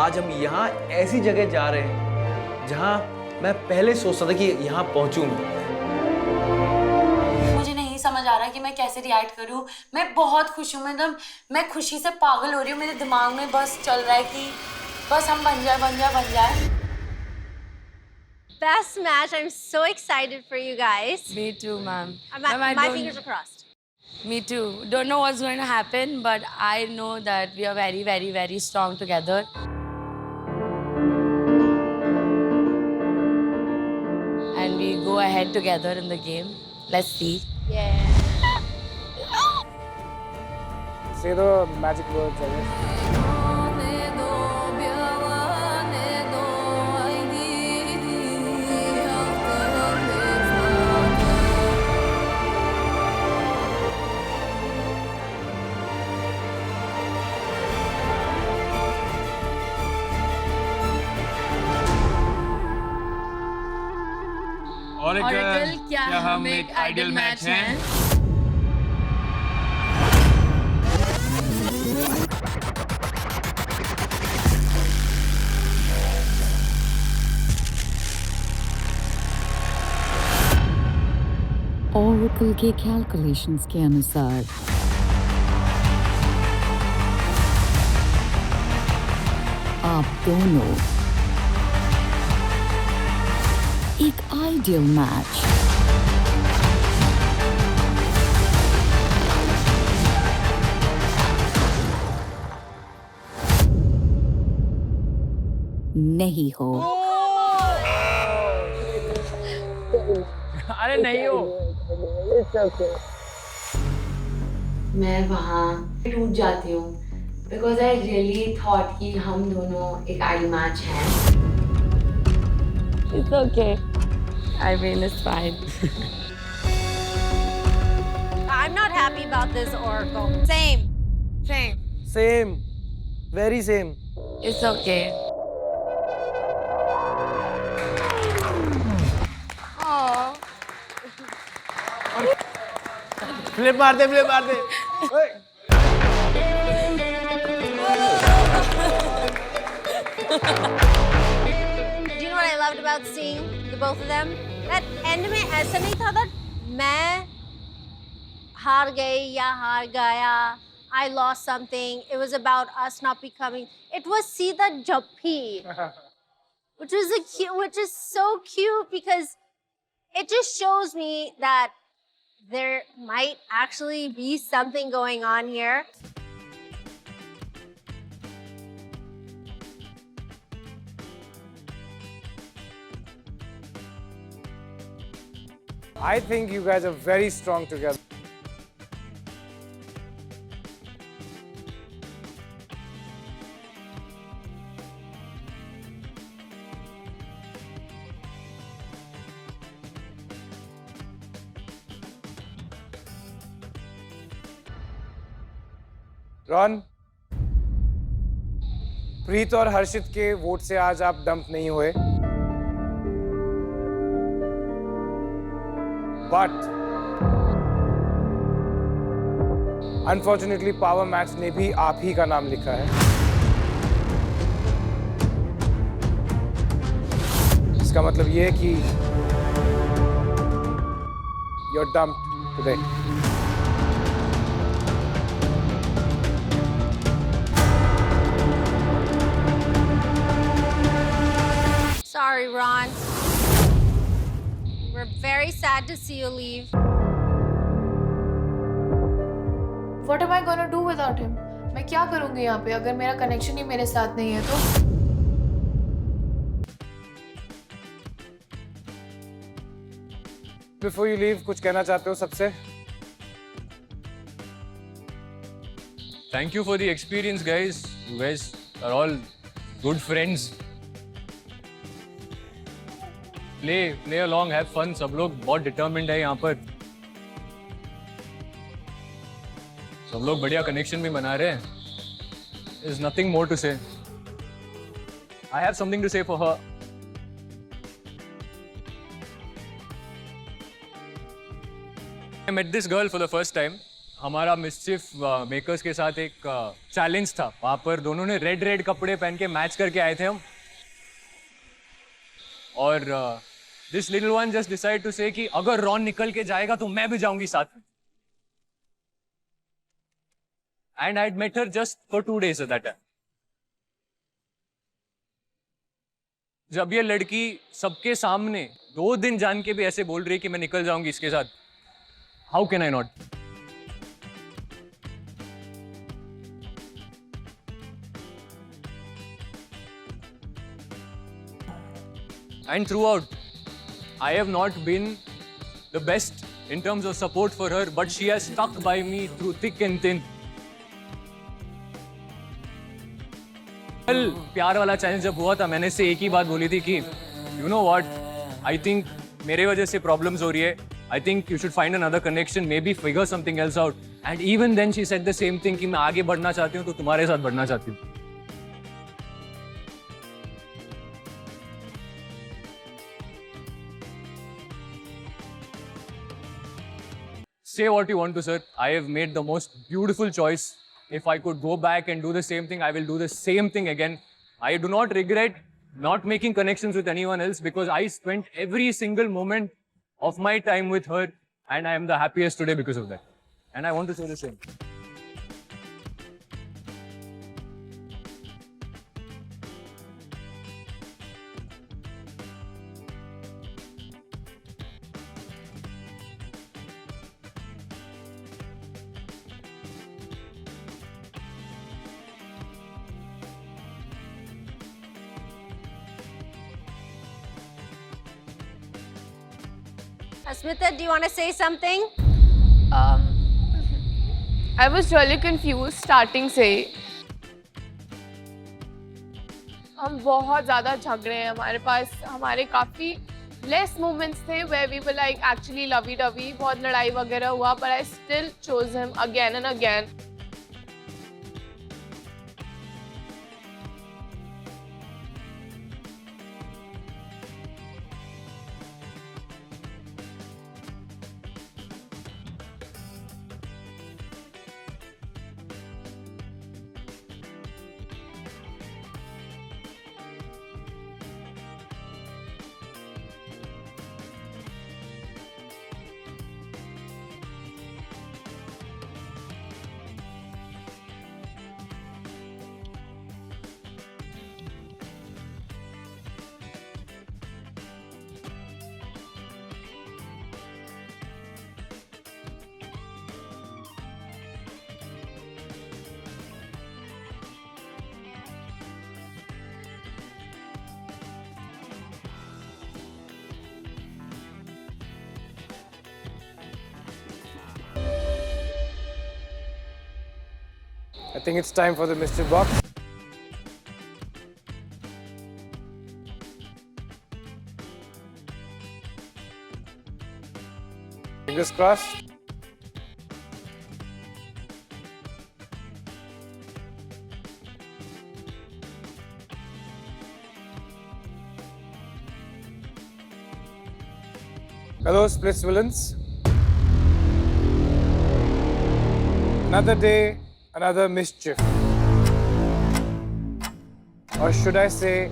आज हम यहाँ ऐसी जगह जा रहे हैं जहाँ मैं पहले सोचता था कि यहाँ पहुँचूंगा। मुझे नहीं समझ आ रहा कि मैं कैसे रिएक्ट करूँ। मैं बहुत खुश हूँ, मतलब मैं खुशी से पागल हो रही हूँ। मेरे दिमाग में बस चल रहा है कि बस हम बन जाए। Best match. I'm so excited for you guys. Me too, ma'am. My fingers are crossed. Me too. Don't know what's going to happen, but I know that we are very, very, very strong together. head together in the game. Let's see. Yeah. Say the magic words, I guess. Oracle, क्या हम एक ideal match हैं? Oracle के calculations के अनुसार आप दोनों एक आइडियल मैच नहीं हो। अरे नहीं हो। मैं वहाँ टूट जाती हूँ because I really thought कि हम दोनों एक आइडियल मैच हैं। It's okay. I mean, it's fine. I'm not happy about this, Oracle. Same. Same. Same. Very same. It's okay. Aww. Flip मार दे, फ्लिप मार दे। Do you know what I loved about seeing the both of them? That end में ऐसा नहीं था that मैं हार गई या हार गया. I lost something. It was about us not becoming. It was see the Jappi, which is so cute because it just shows me that there might actually be something going on here. I think you guys are very strong together. Ron, Preet और हर्षित के vote से आज आप dump नहीं हुए, but unfortunately power match ने भी आप ही का नाम लिखा है। इसका मतलब ये है कि you're dumped today. Sorry, Ron. We're very sad to see you leave. What am I gonna do without him? मैं क्या करूँगी यहाँ पे अगर मेरा कनेक्शन ही मेरे साथ नहीं है तो? Before you leave, कुछ कहना चाहते हो सबसे? Thank you for the experience, guys. You guys are all good friends. Play along, have fun. सब लोग बहुत determined है यहाँ पर. सब लोग बढ़िया connection भी बना रहे हैं. There's nothing more to say. I have something to say for her. I met this girl for the first time. हमारा मिस्चिफ मेकर्स के साथ एक चैलेंज था. वहाँ पर दोनों ने रेड कपड़े पहन के मैच करके आए थे हम. और this little one just decided to say कि अगर रॉन निकल के जाएगा तो मैं भी जाऊंगी साथ में. And I had met her just for 2 days at that time. जब ये लड़की सबके सामने 2 दिन जान के भी ऐसे बोल रही है कि मैं निकल जाऊंगी इसके साथ, how can I not? And throughout, I have not been the best in terms of support for her, but she has stuck by me through thick and thin. कल प्यार वाला चैलेंज जब हुआ था, मैंने से एक ही बात बोली थी कि you know what, I think मेरे वजह से problems हो रही है. I think you should find another connection, maybe figure something else out. And even then she said the same thing कि मैं आगे बढ़ना चाहती हूँ तो तुम्हारे साथ बढ़ना चाहती हूँ. Say what you want to, sir. I have made the most beautiful choice. If I could go back and do the same thing, I will do the same thing again. I do not regret not making connections with anyone else because I spent every single moment of my time with her and I am the happiest today because of that. And I want to say the same. Asmita, do you want to say something? I was really confused starting से. हम बहुत ज़्यादा झगड़े हैं, हमारे पास हमारे काफ़ी less moments थे where we were like actually lovey-dovey, बहुत लड़ाई वगैरह हुआ, but I still chose him again and again. I think it's time for the mystery box. Fingers crossed. Hello, Splits villains. Another day, another mischief. Or should I say,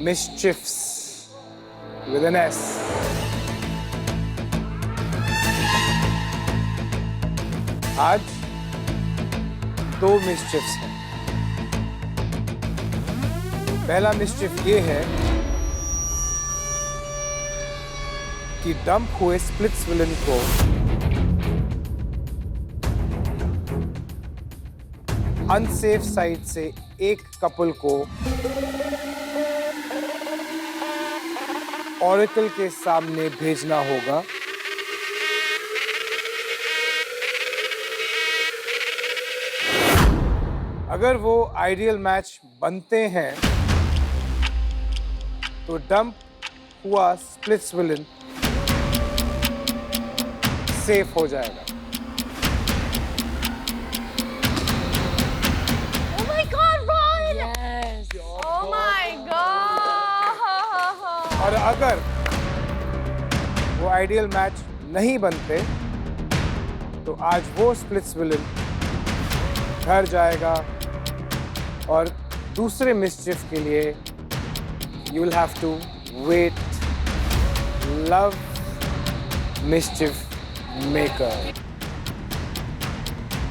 mischiefs with an S. आज दो mischiefs हैं. पहला mischief ये है कि dump हुए splits villain को unsafe side से एक कपल को ऑरेकल के सामने भेजना होगा. अगर वो आइडियल मैच बनते हैं तो डंप हुआ स्प्लिट्स विलन सेफ हो जाएगा. Oh my God, Ron! Yes. Oh my God! और अगर वो आइडियल मैच नहीं बनते तो आज वो स्प्लिट्स विलन घर जाएगा और दूसरे मिस्चिफ के लिए you will have to wait. Love mischief maker.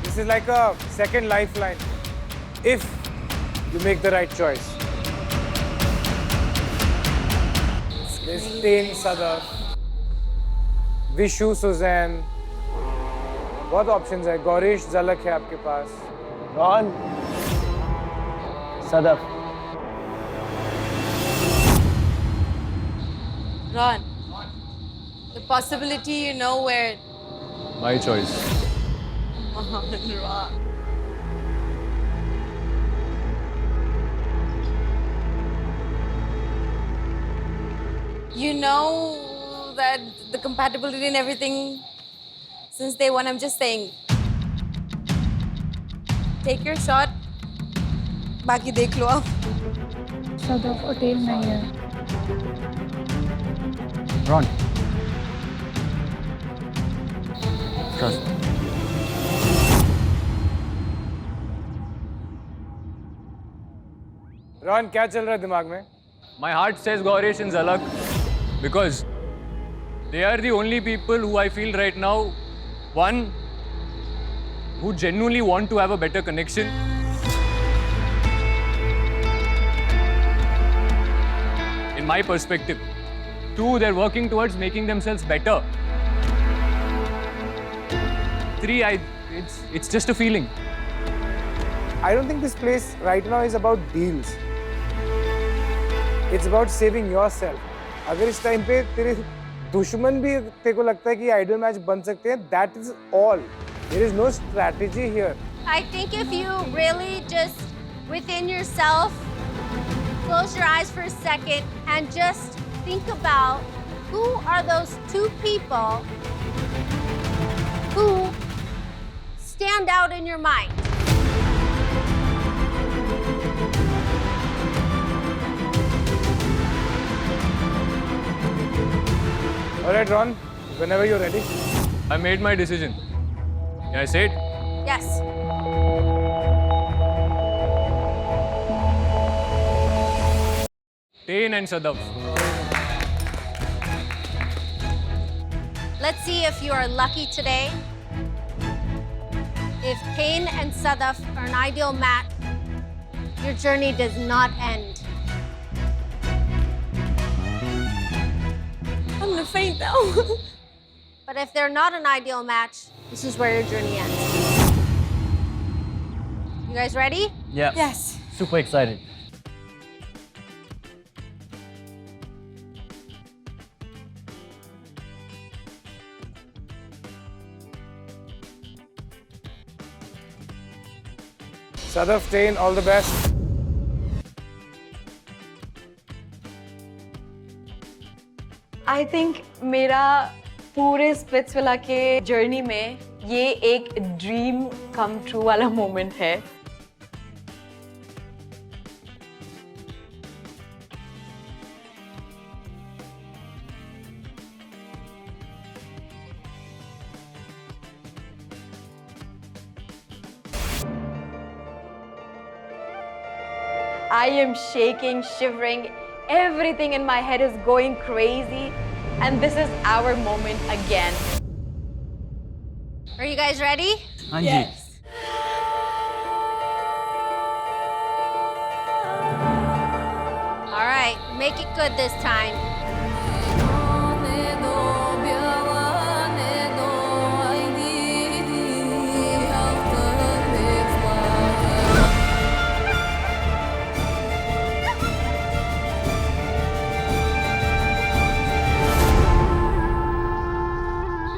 This is like a second lifeline if you make the right choice. Christine Sadaf, Vishu Suzanne, बहुत ऑप्शंस है. गौरीश झलक है आपके पास. Ron, Sadaf. Ron. The possibility, you know, where My choice. you know that the compatibility and everything since day one. I'm just saying, take your shot. बाकी देख लो आप. Sadaf hotel नहीं है. Ron. Trust. रॉन, क्या चल रहा है दिमाग में? My heart says Gaurish and Zalak because they are the only people who I feel right now, one, who genuinely want to have a better connection. In my perspective. Two, they're working towards making themselves better. Three, it's just a feeling. I don't think this place right now is about deals. It's about saving yourself. अगर इस time पे तेरे दुश्मन भी तेरे को लगता है कि आइडल मैच बन सकते हैं, that is all. There is no strategy here. I think if you really just within yourself close your eyes for a second and just think about who are those two people who stand out in your mind. All right, Ron, whenever you're ready. I made my decision. Can I say it? Yes. Tain and Sadaf. Let's see if you are lucky today. If Tain and Sadaf are an ideal match, your journey does not end. I'm gonna faint now. But if they're not an ideal match, this is where your journey ends. You guys ready? Yeah. Yes. Super excited. Sadaf, Tain, all the best. I think मेरा पूरे Splitsvilla के journey में ये एक dream come true वाला moment है. I am shaking, shivering. Everything in my head is going crazy. And this is our moment again. Are you guys ready? Yes. All right, make it good this time.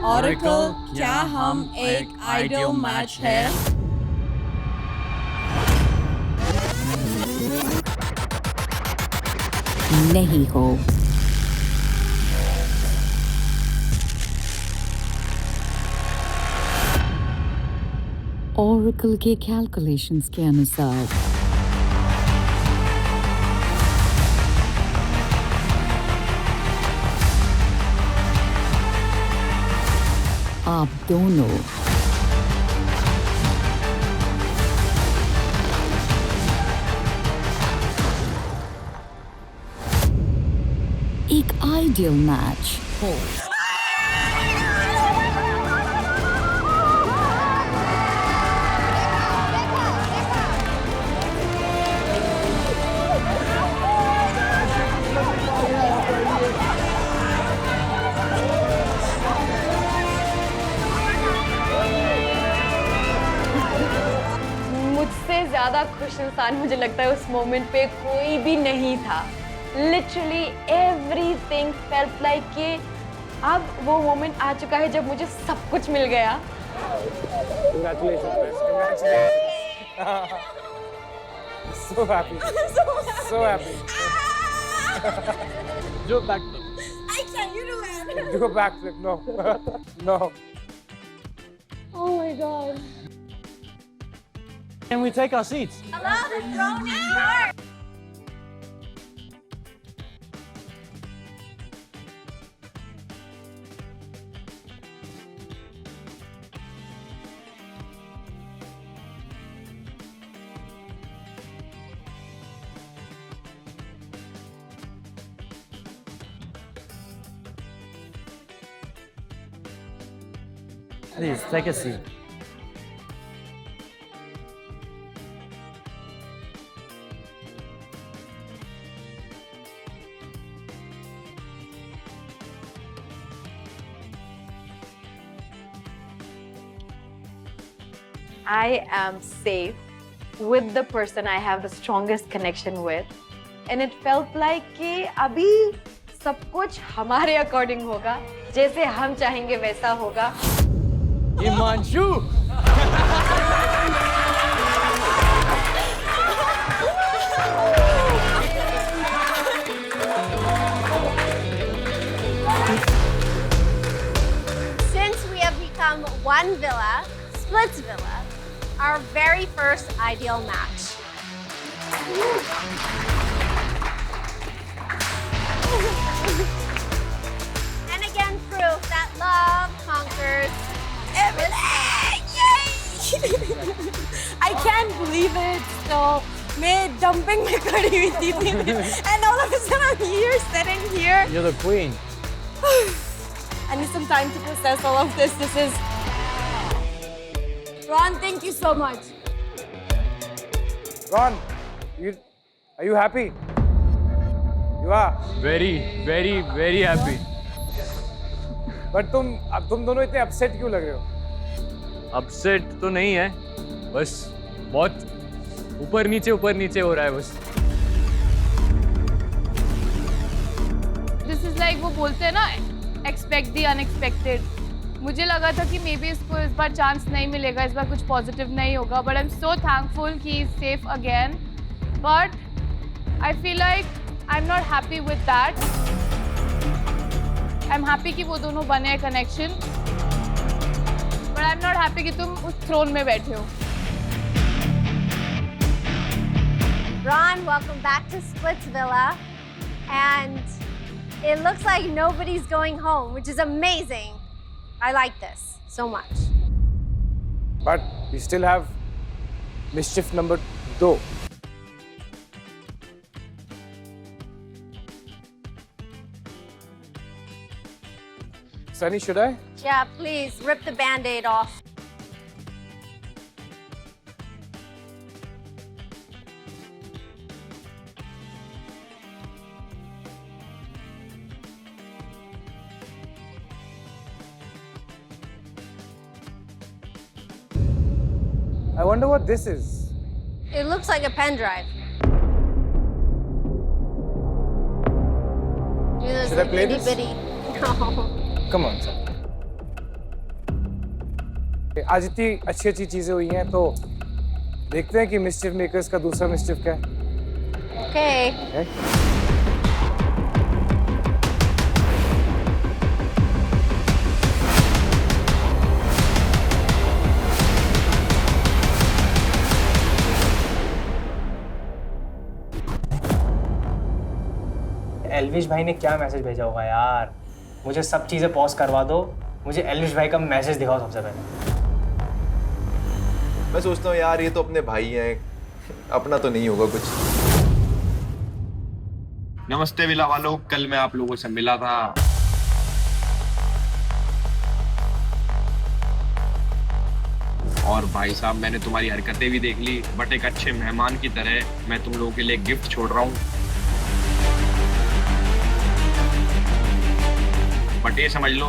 Oracle, क्या हम एक ideal match है? नहीं हो. Oracle के calculations के अनुसार आप दोनों एक आइडियल मैच हो. मुझसे ज़्यादा खुश इंसान मुझे लगता है उस मोमेंट पे कोई भी नहीं था. Literally everything felt like कि अब वो मोमेंट आ चुका है जब मुझे सब कुछ मिल गया। Congratulations. So happy. So happy. जो back I can't, you do it. Do a backflip. No. No. Oh my god. Can we take our seats? Hello, the throne is yours. Please take a seat. I am safe with the person I have the strongest connection with, and it felt like कि अभी सब कुछ हमारे according होगा, जैसे हम चाहेंगे वैसा होगा। Himanshu! Since we have become one villa, Splits Villa, our very first ideal match. And again, proof that love conquers everything! Yay! I can't believe it. So, मैं dumping में खड़ी हुई थी and all of a sudden I'm here, sitting here. You're the queen. I need some time to process all of this. This is... Ron, thank you so much. Ron, are you happy? You are. Very, very, very happy. But तुम दोनों इतने upset क्यों लग रहे हो? Upset तो नहीं है, बस बहुत ऊपर नीचे हो रहा है बस। This is like वो बोलते हैं ना, expect the unexpected. मुझे लगा था कि मे बी इसको इस बार चांस नहीं मिलेगा, इस बार कुछ पॉजिटिव नहीं होगा, but I am so thankful कि is safe again, but I feel like I am not happy with that. I am happy कि वो दोनों बने हैं connection, but I am not happy कि तुम उस थ्रोन में बैठे हो। Ron, welcome back to Splits Villa. And it looks like nobody's going home, which is amazing. I like this so much. But we still have mischief number 2. Sunny, should I? Yeah, please rip the Band-Aid off. I wonder what this is. It looks like a pen drive. Should I play this? Bitty. No. Come on, sir. आज इतनी अच्छी चीजें हुई हैं, तो देखते हैं कि मिस्चिफ मेकर्स का दूसरा मिस्चिफ क्या है। Okay. एल्विश भाई ने क्या मैसेज भेजा होगा यार? मुझे सब चीजें पॉज करवा दो, मुझे एल्विश भाई का मैसेज दिखाओ सबसे पहले। मैं सोचता हूँ यार ये तो अपने भाई हैं, अपना तो नहीं होगा कुछ। नमस्ते विला वालों, कल मैं आप लोगों से मिला था। और भाई साहब मैंने तुम्हारी हरकतें भी देख ली, बट एक अच्छे मेहमान की तरह मैं तुम लोगों के लिए गिफ्ट छोड़ रहा हूँ। बट ये समझ लो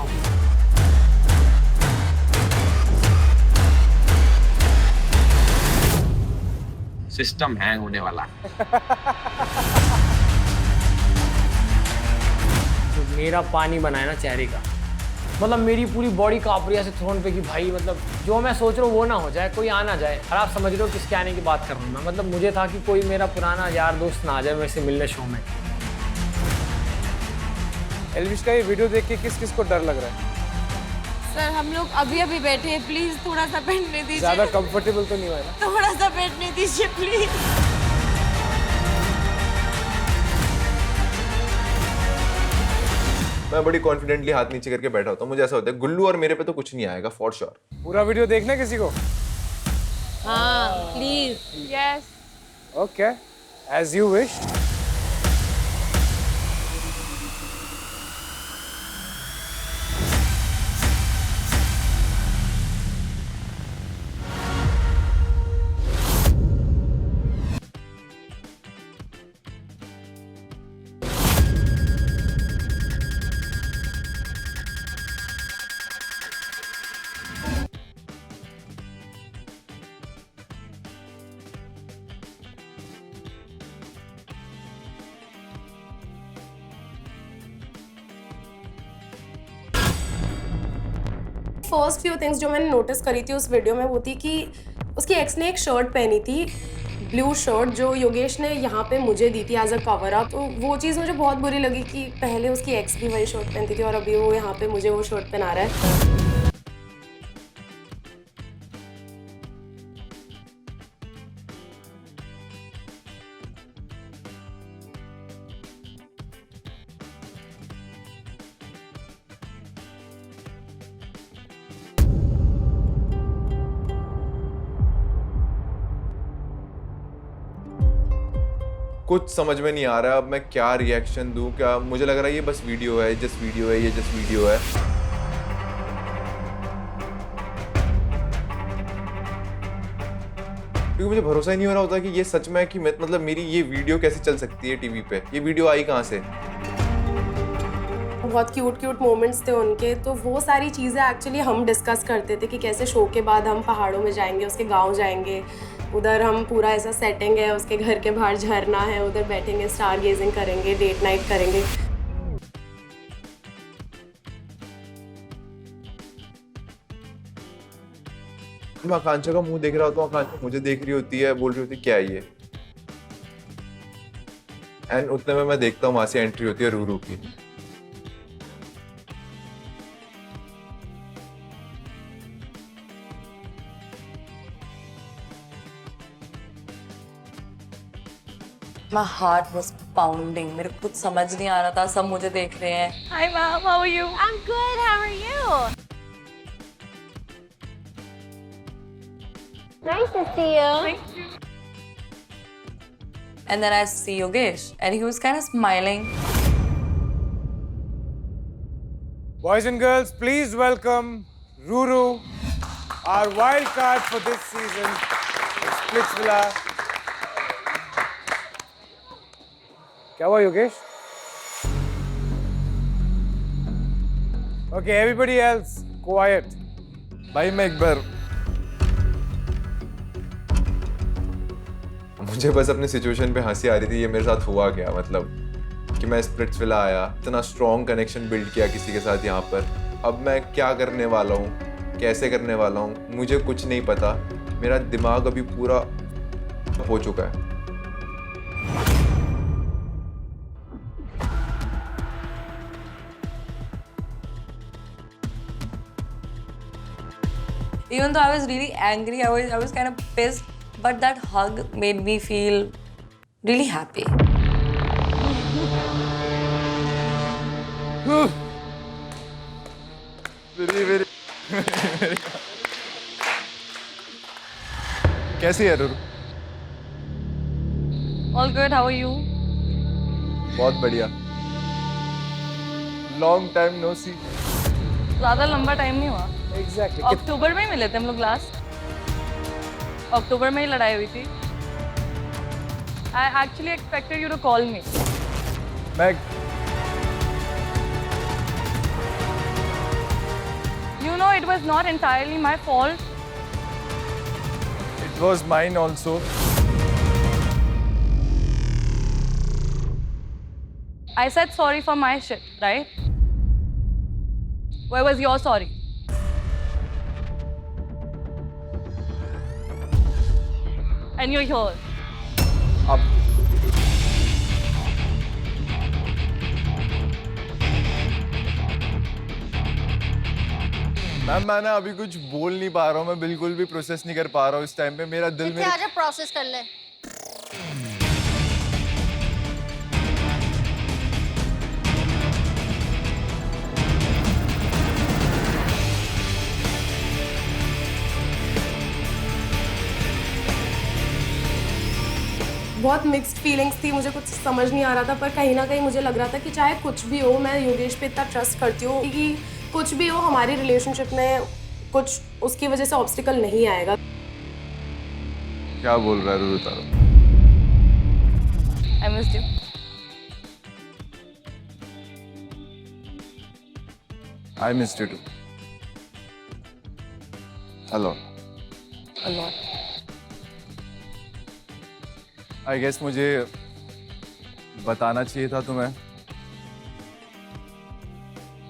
सिस्टम हैंग होने वाला। तो मेरा पानी बनाया ना चेहरे का, मतलब मेरी पूरी बॉडी कांप रही है ऐसे थ्रोन पे कि भाई मतलब जो मैं सोच रहा हूँ वो ना हो जाए, कोई आ ना जाए। और आप समझ रहे हो किसके आने की बात कर रहा हूँ मैं, मतलब मुझे था कि कोई मेरा पुराना यार दोस्त ना आ जाए मेरे से मिलने शो में। एल्विश का ये वीडियो देख के किस किस को डर लग रहा है? सर हम लोग अभी अभी बैठे हैं, प्लीज थोड़ा सा बैठने दीजिए। ज्यादा कंफर्टेबल तो नहीं हुआ ना? थोड़ा सा बैठने दीजिए प्लीज। मैं बड़ी कॉन्फिडेंटली हाथ नीचे करके बैठा होता हूँ, मुझे ऐसा होता है गुल्लू और मेरे पे तो कुछ नहीं आएगा फॉर श्योर। पूरा वीडियो देखना है किसी को? हाँ please. Yes. Okay, as you wish. First few things जो मैंने नोटिस करी थी उस वीडियो में वो थी कि उसकी एक्स ने एक शर्ट पहनी थी, ब्लू शर्ट, जो योगेश ने यहाँ पे मुझे दी थी एज अ कवर अप। तो वो चीज़ मुझे बहुत बुरी लगी कि पहले उसकी एक्स भी वही शर्ट पहनती थी और अभी वो यहाँ पे मुझे वो शर्ट पहना रहा है। कुछ समझ में नहीं आ रहा है अब मैं क्या रिएक्शन दूं। क्या मुझे लग रहा है ये बस वीडियो है, जस्ट वीडियो है, ये जस्ट वीडियो है। क्योंकि मुझे भरोसा ही नहीं हो रहा होता कि ये सच में है कि मतलब मेरी ये वीडियो कैसे चल सकती है टीवी पे। ये वीडियो आई कहाँ से? बहुत क्यूट मोमेंट्स थे उनके, तो वो सारी चीज़ें एक्चुअली हम डिस्कस करते थे कि कैसे शो के बाद हम पहाड़ों में जाएंगे, उसके गांव जाएंगे, उधर हम पूरा ऐसा सेटिंग है, उसके घर के बाहर झरना है, उधर बैठेंगे, स्टार गेजिंग करेंगे, डेट नाइट करेंगे। मैं आकांक्षा का मुंह देख रहा होता हूँ, आकांक्षा मुझे देख रही होती है, बोल रही होती है क्या है ये। एंड उतने में मैं देखता हूँ वहां से एंट्री होती है रूरू की। My heart was pounding. मेरे को कुछ समझ नहीं आ रहा था, सब मुझे देख रहे हैं। Hi mom, how are you? I'm good, how are you? Nice to see you. Thank you. And then I see Yogesh, and he was kind of smiling. Boys and girls, please welcome Ruru, our wild card for this season of Splitsvilla. क्या हुआ Yogesh? Okay, everybody else, quiet. भाई मैं एक बार मुझे बस अपने situation पे हंसी आ रही थी। ये मेरे साथ हुआ क्या, मतलब कि मैं स्प्लिट्सविला आया, इतना स्ट्रॉन्ग कनेक्शन बिल्ड किया किसी के साथ यहाँ पर। अब मैं क्या करने वाला हूँ, कैसे करने वाला हूँ, मुझे कुछ नहीं पता। मेरा दिमाग अभी पूरा हो चुका है। Even though I was really angry, I was kind of pissed, but that hug made me feel really happy. very कैसी है Ruru? All good, how are you? बहुत बढ़िया। लॉन्ग टाइम नो सी। ज़्यादा लंबा टाइम नहीं हुआ। Exactly. अक्टूबर में ही मिले थे हम लोग लास्ट। अक्टूबर में ही लड़ाई हुई थी। I actually expected you to call me. You know, it was not entirely my fault. It was mine also. I said sorry for my shit, right? Where was your sorry? And you're here. अब ma'am मैं ना अभी कुछ बोल नहीं पा रहा हूँ, मैं बिल्कुल भी प्रोसेस नहीं कर पा रहा हूँ इस टाइम पे। मेरा दिल में आजा प्रोसेस कर ले। बहुत मिक्स्ड फीलिंग्स थी, मुझे कुछ समझ नहीं आ रहा था, पर कहीं ना कहीं मुझे लग रहा था कि चाहे कुछ भी हो, मैं योगेश पे इतना ट्रस्ट करती हूँ कि कुछ भी हो हमारी रिलेशनशिप में कुछ उसकी वजह से ऑब्स्टिकल नहीं आएगा। क्या बोल रहा है रुरु तारा? I missed you. I missed you too. A lot. A lot. I guess मुझे बताना चाहिए था तुम्हें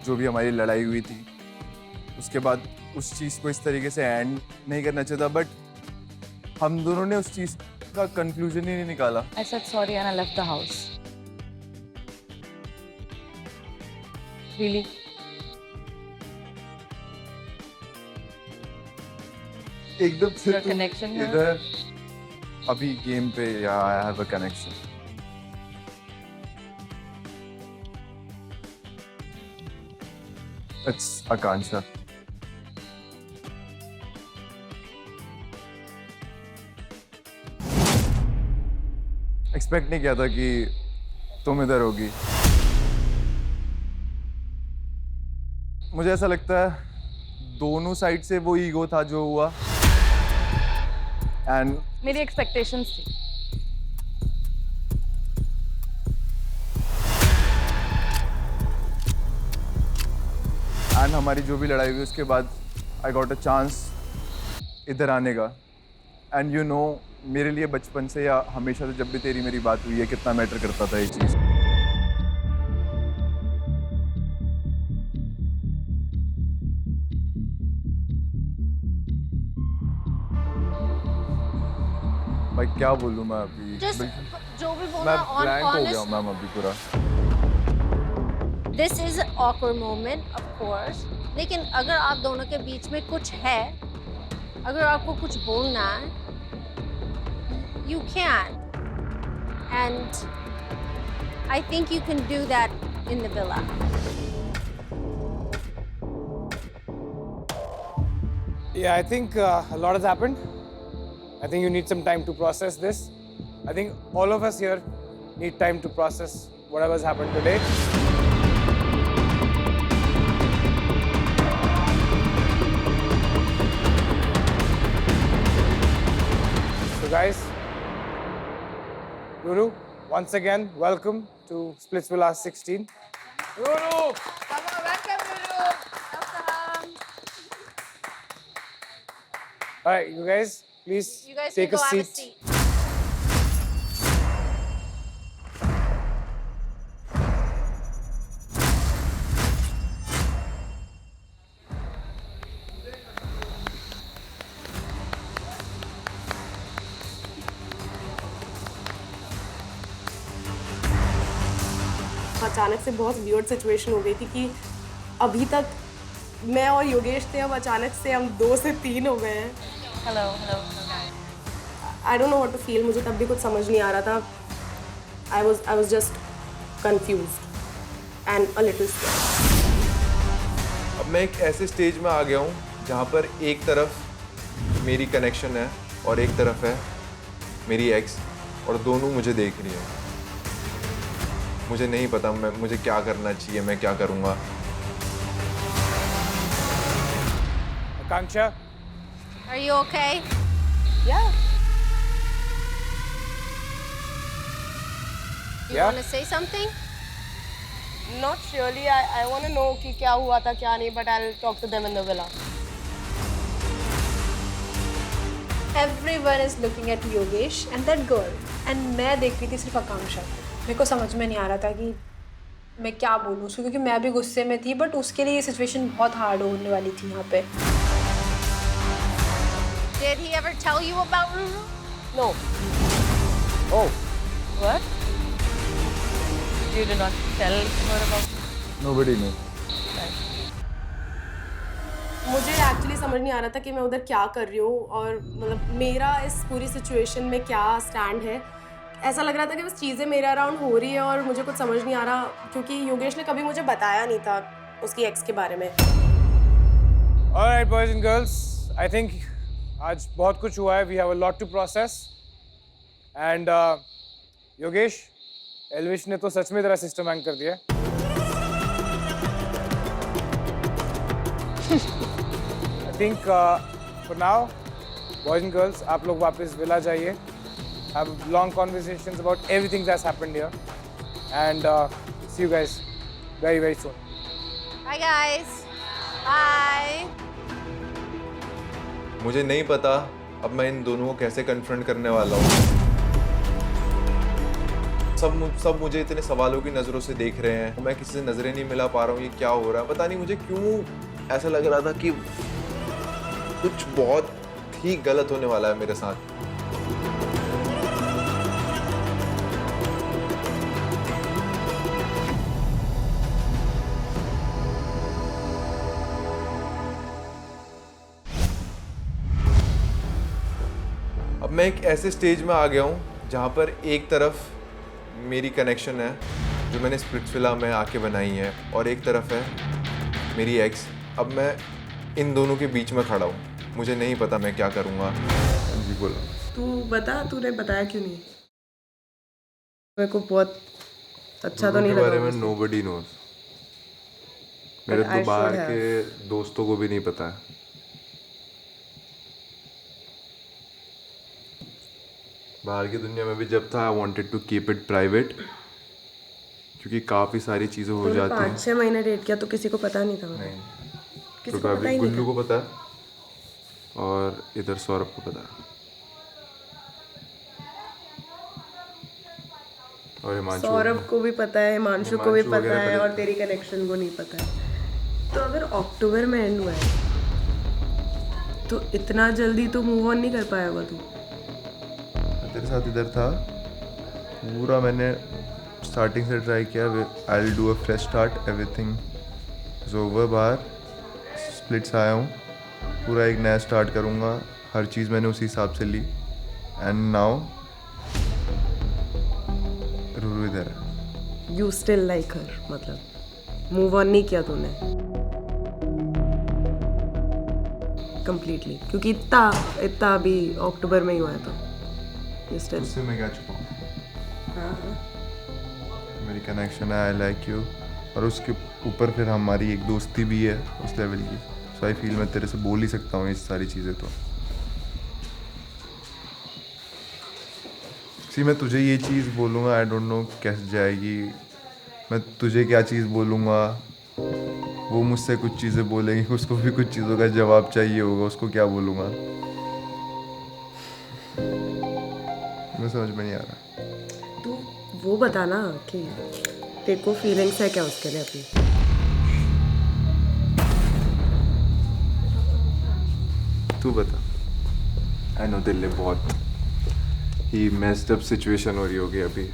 जो भी हमारी लड़ाई हुई थी, उसके बाद उस चीज़ को इस तरीके से एंड नहीं करना चाहिए था, बट हम दोनों ने उस चीज़ का कंक्लूजन ही नहीं निकाला। I said sorry and I left the house. Really? एकदम से Your connection here? इधर अभी गेम पे या I have a connection. It's Akansha. Expect नहीं किया था कि तुम इधर होगी। मुझे ऐसा लगता है दोनों साइड से वो ईगो था जो हुआ, एंड मेरी एक्सपेक्टेशंस थी। एंड हमारी जो भी लड़ाई हुई उसके बाद आई गॉट अ चांस इधर आने का, एंड यू नो मेरे लिए बचपन से या हमेशा से जब भी तेरी मेरी बात हुई है कितना मैटर करता था ये चीज़। भाई क्या बोलूं मैं अभी, Just जो भी मैं बोलना ब्लैंक हो गया honest, मैम अभी पूरा। this is an awkward moment of course, लेकिन अगर आप दोनों के बीच में कुछ है, अगर आपको कुछ बोलना है, you can, and I think you can do that in the villa. Yeah, I think a lot has happened. I think you need some time to process this. I think all of us here need time to process whatever's happened today. So guys, Ruru, once again, welcome to Splitsvilla 16. Ruru! Come on, welcome, Ruru! Welcome! All right, you guys, please You guys take can a go have a seat. seat. अचानक से बहुत weird situation हो गई थी कि अभी तक मैं और योगेश थे, अब अचानक से हम 2 से 3 हो गए हैं। Hello, hello. I don't know what to feel, मुझे तब भी कुछ समझ नहीं आ रहा था। I was just confused and a little scared. अब मैं एक ऐसे स्टेज में आ गया हूँ जहाँ पर एक तरफ मेरी कनेक्शन है और एक तरफ है मेरी एक्स, और दोनों मुझे देख रही है। मुझे नहीं पता मुझे क्या करना चाहिए, मैं क्या करूँगा। Akanksha, Are you okay? Yeah. You want to say something? Not really. I want to know कि क्या हुआ था क्या नहीं, but I'll talk to them in the villa. Everyone is looking at Yogesh and that girl, and मैं देख रही थी सिर्फ आकांक्षा। मेरे को समझ में नहीं आ रहा था कि मैं क्या बोलूँ उसको, क्योंकि मैं भी गुस्से में थी, बट उसके लिए ये सिचुएशन बहुत हार्ड होने वाली थी यहाँ पे। Did he ever tell you about Ruru? No. Oh. What? You did not tell her about Nobody knows. मुझे एक्चुअली समझ नहीं आ रहा था कि मैं उधर क्या कर रही हूँ और मतलब मेरा इस पूरी सिचुएशन में क्या स्टैंड है। ऐसा लग रहा था कि बस चीज़ें मेरे अराउंड हो रही है और मुझे कुछ समझ नहीं आ रहा, क्योंकि योगेश ने कभी मुझे बताया नहीं था उसकी एक्स के बारे में। Alright boys and girls, I think आज बहुत कुछ हुआ है. We have a lot to process. And Yogesh, Elvish ने तो सच में तेरा सिस्टम हैंग कर दिया है. I think for now, boys and girls, आप लोग वापस विला जाइए. Have long conversations about everything that's happened here. And see you guys very, very soon. Bye guys. Bye. मुझे नहीं पता अब मैं इन दोनों को कैसे कन्फ्रंट करने वाला हूँ. सब मुझे इतने सवालों की नज़रों से देख रहे हैं. मैं किसी से नज़रें नहीं मिला पा रहा हूँ. ये क्या हो रहा है पता नहीं. मुझे क्यों ऐसा लग रहा था कि कुछ बहुत ही गलत होने वाला है मेरे साथ. अब मैं एक ऐसे स्टेज में आ गया हूँ जहाँ पर एक तरफ मेरी कनेक्शन है जो मैंने स्प्लिट्सविला में आके बनाई है और एक तरफ है मेरी एक्स. अब मैं इन दोनों के बीच में खड़ा हूँ. मुझे नहीं पता मैं क्या करूँगा. जी बोलो. तू बता, तूने बताया क्यों नहीं? मेरे को बहुत अच्छा तो नहीं लगा. बारे में नोबडी नोज. मेरे तो बाहर के दोस्तों को भी नहीं पता है. बाहर की दुनिया में भी जब था I wanted to keep it private क्योंकि काफ़ी सारी चीज़ें हो जाती हैं. 5-6 महीने डेट किया तो किसी को पता नहीं था. नहीं, किसी तो अभी गुल्लू को पता है और इधर सौरभ को पता है और हिमांशु. सौरभ को भी पता है, हिमांशु को भी पता है और तेरी कनेक्शन को नहीं पता है. तो अगर अक्टूबर में एंड हुआ है तो इतना जल्दी तो मूव ऑन नहीं कर पाया होगा तू. तेरे साथ इधर था पूरा. मैंने स्टार्टिंग से ट्राई किया. I will do a fresh start. Everything is over. बाहर स्प्लिट्स आया हूँ. पूरा एक नया स्टार्ट करूँगा. हर चीज़ मैंने उसी हिसाब से ली. एंड नाउ रूरू इधर है. यू स्टिल लाइक हर, मतलब मूव ऑन नहीं किया तूने कंप्लीटली, क्योंकि इतना अभी अक्टूबर में ही हुआ है. तो उससे मैं क्या छुपाऊँ. मेरी कनेक्शन है. I like you. और उसके ऊपर फिर हमारी एक दोस्ती भी है उस लेवल की. सो आई फील मैं तेरे से बोल ही सकता हूँ ये सारी चीज़ें. तो सी मैं तुझे ये चीज़ बोलूँगा. आई डोंट नो कैसे जाएगी. मैं तुझे क्या चीज़ बोलूँगा. वो मुझसे कुछ चीज़ें बोलेंगी. उसको भी कुछ चीज़ों का जवाब चाहिए होगा. उसको क्या बोलूँगा मैं समझ में नहीं आ रहा. तू वो बता ना कि तेरे को फीलिंग्स है क्या उसके लिए अभी. तू बता. आई नो दिल बहुत ही मेस्ड अप सिचुएशन हो रही होगी अभी.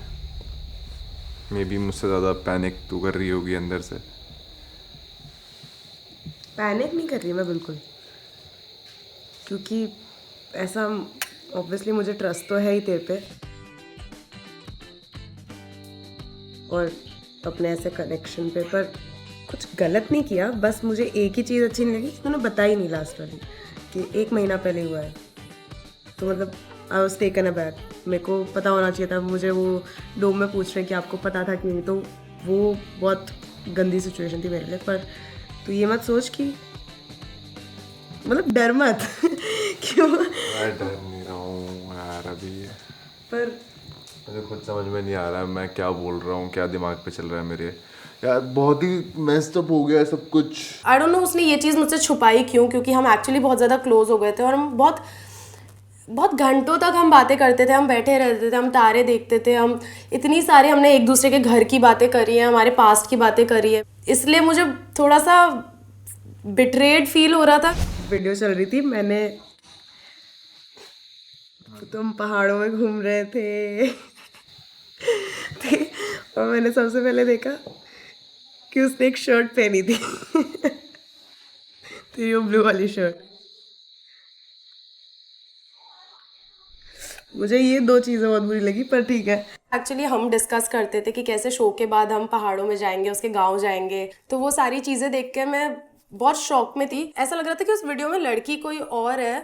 मे बी मुझसे ज़्यादा पैनिक तू कर रही होगी अंदर से. पैनिक नहीं कर रही मैं बिल्कुल, क्योंकि ऐसा ऑब्वियसली मुझे ट्रस्ट तो है ही तेरे पे और अपने ऐसे कनेक्शन पे. पर कुछ गलत नहीं किया. बस मुझे एक ही चीज़ अच्छी नहीं लगी कि तूने बताई नहीं लास्ट वाली कि 1 महीना पहले हुआ है. तो मतलब आई वॉज टेकन अबैक. मेरे को पता होना चाहिए था. मुझे वो डोम में पूछ रहे हैं कि आपको पता था कि नहीं. तो वो बहुत गंदी सिचुएशन थी मेरे लिए. पर तू ये मत सोच कि मतलब डर मत क्यों. मैं डर नहीं रहा हूँ यार अभी. पर मुझे खुद समझ में नहीं आ रहा है मैं क्या बोल रहा हूँ. क्या दिमाग पे चल रहा है मेरे. यार बहुत ही मेस्ड अप हो गया है सब कुछ. आई डोंट नो उसने ये चीज़ मुझसे छुपाई क्यों, क्योंकि हम एक्चुअली बहुत ज़्यादा क्लोज हो गए थे और हम बहुत बहुत घंटों तक हम बातें करते थे, हम बैठे रहते थे, हम तारे देखते थे, हम इतनी सारी हमने एक दूसरे के घर की बातें करी हैं, हमारे पास्ट की बातें करी है, इसलिए मुझे थोड़ा सा बिट्रेड फील हो रहा था। वीडियो चल रही थी, मैंने तुम पहाड़ों में घूम रहे थे और मैंने सबसे पहले देखा कि उसने एक शर्ट पहनी थी तेरी वो ब्लू वाली शर्ट। मुझे ये 2 चीज़ें बहुत बुरी लगी, पर ठीक है। एक्चुअली हम डिस्कस करते थे कि कैसे शो के बाद हम पहाड़ों में जाएंगे, उसके गांव जाएंगे, तो वो सारी चीज़ें देख के मैं बहुत शॉक में थी। ऐसा लग रहा था कि उस वीडियो में लड़की कोई और है,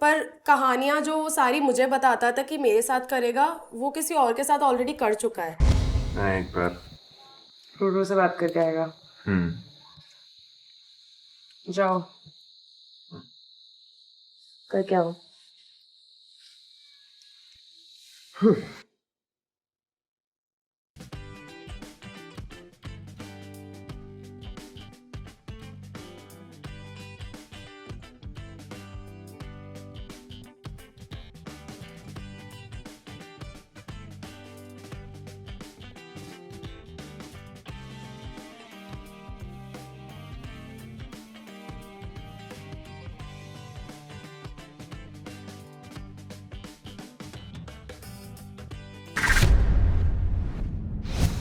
पर कहानियाँ जो वो सारी मुझे बताता था कि मेरे साथ करेगा, वो किसी और के साथ ऑलरेडी कर चुका है। एक बार रोडो से बात करके आएगा। जाओ करके आओ।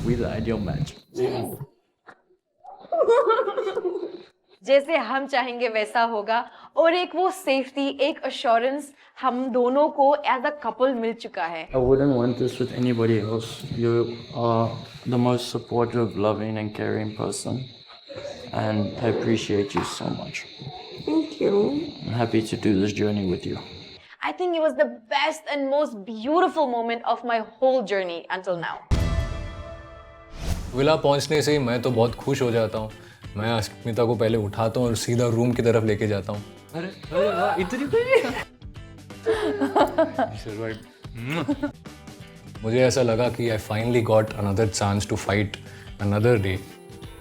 We the ideal match. जैसे हम चाहेंगे वैसा होगा, और एक वो सेफ्टी, एक अश्योरेंस हम दोनों को एज अ कपल मिल चुका है। I wouldn't want this with anybody else. You are the most supportive, loving and caring person, and I appreciate you so much. Thank you. I'm happy to do this journey with you. I think it was the best and most beautiful moment of my whole journey until now. Villa पहुंचने से ही मैं तो बहुत खुश हो जाता हूँ। मैं अस्मिता को पहले उठाता हूँ और सीधा रूम की तरफ लेके जाता हूँ। अरे अरे वाह, इतनी मुझे ऐसा लगा कि I finally got another chance to fight another day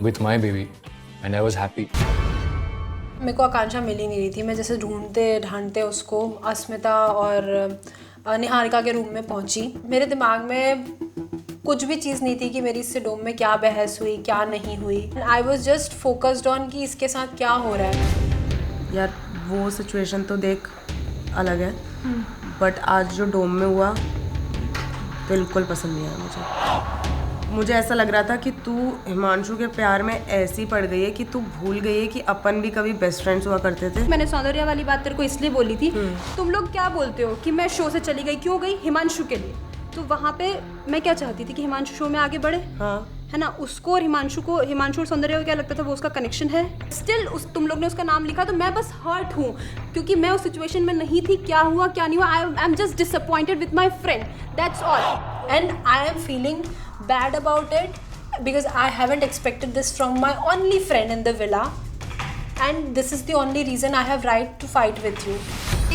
with my baby and I was happy. मेरे को आकांक्षा मिल ही नहीं रही थी। मैं जैसे ढूंढते ढांढते उसको अस्मिता और निहारिका के रूम में पहुंची। मेरे दिमाग में कुछ भी चीज़ नहीं थी कि मेरी इससे डोम में क्या बहस हुई, क्या नहीं हुई। I was just focused on कि इसके साथ क्या हो रहा है। यार वो सिचुएशन तो देख अलग है, बट आज जो डोम में हुआ बिल्कुल पसंद नहीं आया मुझे ऐसा लग रहा था कि तू हिमांशु के प्यार में ऐसी पड़ गई है कि तू भूल गई है कि अपन भी कभी बेस्ट फ्रेंड्स हुआ करते थे। मैंने सौंदर्या वाली बात तेरे को इसलिए बोली थी, तुम लोग क्या बोलते हो कि मैं शो से चली गई, क्यों गई? हिमांशु के लिए। तो वहाँ पे मैं क्या चाहती थी कि हिमांशु शो में आगे बढ़े, हाँ है ना। उसको और हिमांशु और सौंदर्या को क्या लगता था वो उसका कनेक्शन है। स्टिल तुम लोग ने उसका नाम लिखा, तो मैं बस हर्ट हूँ क्योंकि मैं उस सिचुएशन में नहीं थी। क्या हुआ क्या नहीं हुआ, I am just disappointed with my friend, that's all. And I am feeling bad about it because I haven't expected this from my only friend in the villa, and this is the only reason I have right to fight with you.